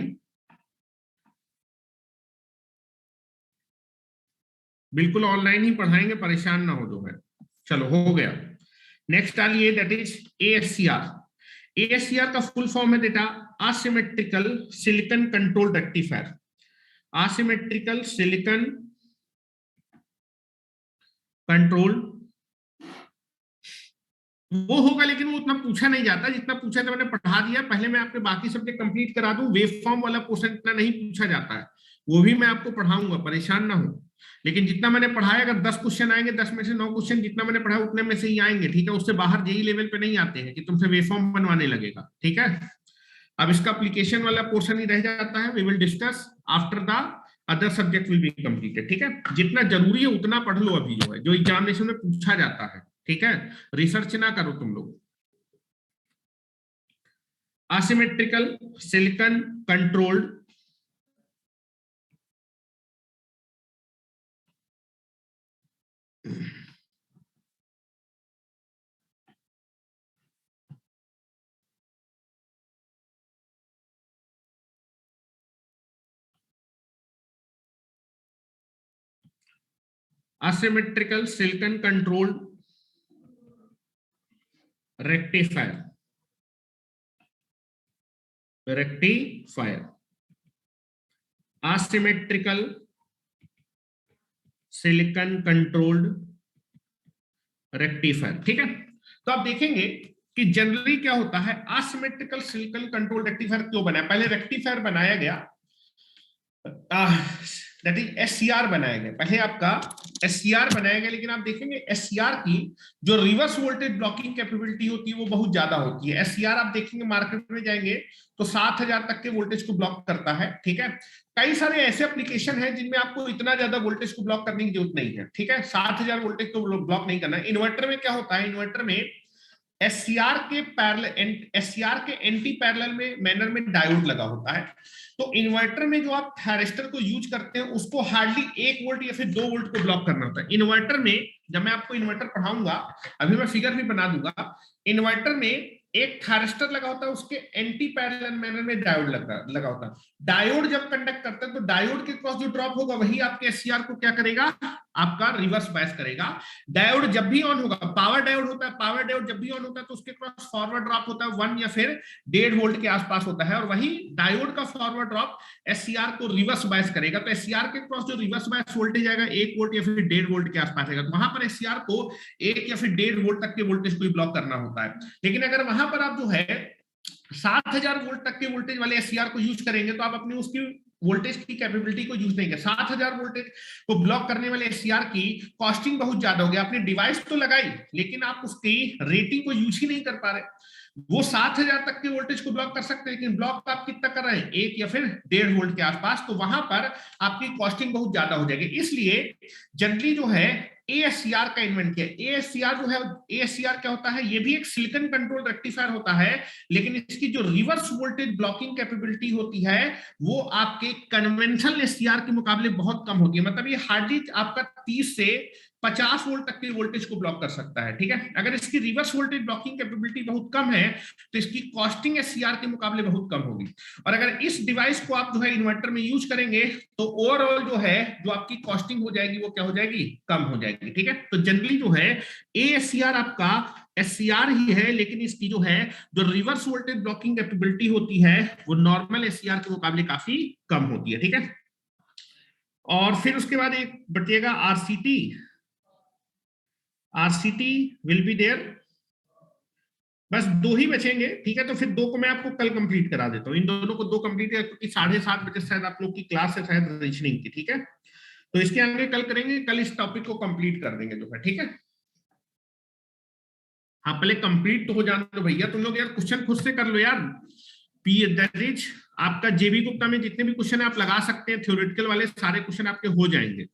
A: बिल्कुल ऑनलाइन ही पढ़ाएंगे, परेशान ना हो जो है। चलो हो गया। नेक्स्ट आइए, दैट इज ASCR। ASCR का फुल फॉर्म है बेटा asymmetrical silicon control rectifier. Asymmetrical silicon control, वो होगा लेकिन वो उतना पूछा नहीं जाता जितना पूछा था। मैंने पढ़ा दिया, पहले मैं आपके बाकी सब्जेक्ट कंप्लीट करा दूं। वेव फॉर्म वाला क्वेश्चन इतना नहीं पूछा जाता है, वो भी मैं आपको पढ़ाऊंगा, परेशान ना हो। लेकिन जितना मैंने पढ़ाया, अगर 10 क्वेश्चन आएंगे, 10 में से 9 क्वेश्चन जितना मैंने पढ़ाया उतने में से ही आएंगे। ठीक है, उससे बाहर JEE लेवल पे नहीं आते हैं कि तुमसे वेव फॉर्म बनवाने लगेगा। ठीक है, अब इसका एप्लीकेशन वाला पोर्शन ही रह जाता है। We will discuss after the other subject will be completed. ठीक है, जितना जरूरी है उतना पढ़ लो अभी, जो है जो एग्जामिनेशन में पूछा जाता है। ठीक है, रिसर्च ना करो तुम लोग। asymmetrical silicon controlled asymmetrical silicon controlled rectifier। rectifier asymmetrical silicon controlled rectifier। ठीक है, तो आप देखेंगे कि जनरली क्या होता है, असिमेट्रिकल सिलिकॉन कंट्रोल रेक्टिफायर क्यों बना है? पहले रेक्टिफायर बनाया गया, दैट इज एससीआर बनाया गया, पहले आपका एससीआर बनाया गया, लेकिन आप देखेंगे एससीआर की जो रिवर्स वोल्टेज ब्लॉकिंग कैपेबिलिटी होती है वो बहुत ज्यादा होती है। एससीआर आप देखेंगे मार्केट में जाएंगे तो 7000 तक के वोल्टेज को ब्लॉक करता है, ठीक है। कई सारे ऐसे एप्लीकेशन है जिनमें आपको इतना ज्यादा वोल्टेज को ब्लॉक करने की जरूरत नहीं है, ठीक है, 7000 वोल्टेज को ब्लॉक नहीं करना है। इन्वर्टर में क्या होता है, इन्वर्टर में एससीआर के पैरेलल, एससीआर के एंटी पैरेलल में मैनर में डायोड लगा होता है। तो इन्वर्टर में जो आप थायरिस्टर को यूज करते हैं उसको हार्डली 1 वोल्ट या फिर 2 वोल्ट को ब्लॉक करना होता है। इन्वर्टर में जब मैं आपको इन्वर्टर पढ़ाऊंगा, अभी मैं फिगर भी बना दूंगा, इन्वर्टर में एक थायरिस्टर लगा होता है, उसके एंटी पैरेलल मैनर में डायोड लगा होता है। डायोड जब कंडक्ट करता है तो डायोड के क्रॉस जो ड्रॉप होगा वही आपके एससीआर को क्या करेगा, आपका रिवर्स बायस करेगा। डायोड जब भी ऑन होगा, पावर डायोड होता है, पावर डायोड जब भी ऑन होता है तो उसके क्रॉस फॉरवर्ड ड्रॉप होता है 1 या फिर 1.5 वोल्ट के आसपास होता है, और वही डायोड का फॉरवर्ड ड्रॉप एससीआर को रिवर्स बायस करेगा। तो एससीआर के क्रॉस जो रिवर्स बायस वोल्टेज आएगा 1 वोल्ट या फिर 1.5 वोल्ट के आसपास आएगा, तो वहां पर एससीआर को 1 या फिर 1.5 वोल्ट तक के वोल्टेज को ब्लॉक करना होता है। लेकिन अगर वहां पर आप जो है 7000 वोल्ट तक के वोल्टेज वाले एससीआर को यूज करेंगे तो आप अपनी उसकी वोल्टेज की कैपेबिलिटी को यूज नहीं कर, 7000 वोल्टेज को ब्लॉक करने वाले एससीआर की कॉस्टिंग बहुत ज्यादा हो गया। आपने डिवाइस तो लगाई लेकिन आप उसकी रेटिंग को यूज ही नहीं कर पा रहे। वो 7000 तक के वोल्टेज को ब्लॉक कर सकते हैं लेकिन ब्लॉक आप कितना कर रहे हैं, 1 या फिर 1.5 वोल्ट के आसपास, तो वहां पर आपकी कॉस्टिंग बहुत ज्यादा हो जाएगी। इसलिए जनरली जो है एएससीआर का इन्वेंट किया। एएससीआर जो है, एएससीआर क्या होता है, ये भी एक सिलिकॉन कंट्रोल रेक्टिफायर होता है, लेकिन इसकी जो रिवर्स वोल्टेज ब्लॉकिंग कैपेबिलिटी होती है वो आपके कन्वेंशनल एससीआर के मुकाबले बहुत कम होती है। मतलब ये हार्डली आपका 30 से 50 वोल्ट तक के वोल्टेज को ब्लॉक कर सकता है, ठीक है। अगर इसकी रिवर्स वोल्टेज ब्लॉकिंग कैपेबिलिटी बहुत कम है तो इसकी कॉस्टिंग एससीआर के मुकाबले बहुत कम होगी। और अगर इस डिवाइस को आप जो है इन्वर्टर में यूज करेंगे तो ओवरऑल जो है जो आपकी कॉस्टिंग हो जाएगी वो क्या हो जाएगी, कम हो जाएगी, ठीक है। तो जनरली जो है एएससीआर आपका एससीआर ही है, लेकिन इसकी जो है जो रिवर्स वोल्टेज ब्लॉकिंग कैपेबिलिटी होती है वो नॉर्मल एससीआर के मुकाबले काफी कम होती है, ठीक है। और फिर उसके बाद एक बचेगा RCT. RCT will be there, बस 2 ही बचेंगे, ठीक है। तो फिर 2 को मैं आपको कल कंप्लीट करा देता हूँ, इन दोनों को 2 कंप्लीट, क्योंकि 7:30 बजे शायद आप लोग की क्लास है शायद रीजनिंग की, ठीक है। तो इसके आगे कल करेंगे, कल इस टॉपिक को कंप्लीट कर देंगे जो है, ठीक है। हाँ पहले कंप्लीट तो हो जाने दो भैया, तुम लोग यार क्वेश्चन खुद से कर लो यार। पी दैट इज आपका जेबी गुप्ता में जितने भी क्वेश्चन आप लगा सकते हैं थ्योरेटिकल वाले सारे क्वेश्चन आपके हो जाएंगे।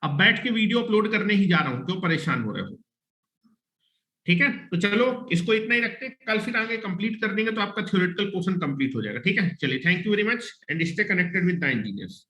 A: अब बैठ के वीडियो अपलोड करने ही जा रहा हूं, क्यों परेशान हो रहे हो, ठीक है। तो चलो इसको इतना ही रखते हैं, कल फिर आगे कंप्लीट कर देंगे तो आपका थ्योरेटिकल पोर्शन कंप्लीट हो जाएगा, ठीक है। चलिए thank you very much and stay connected with the engineers.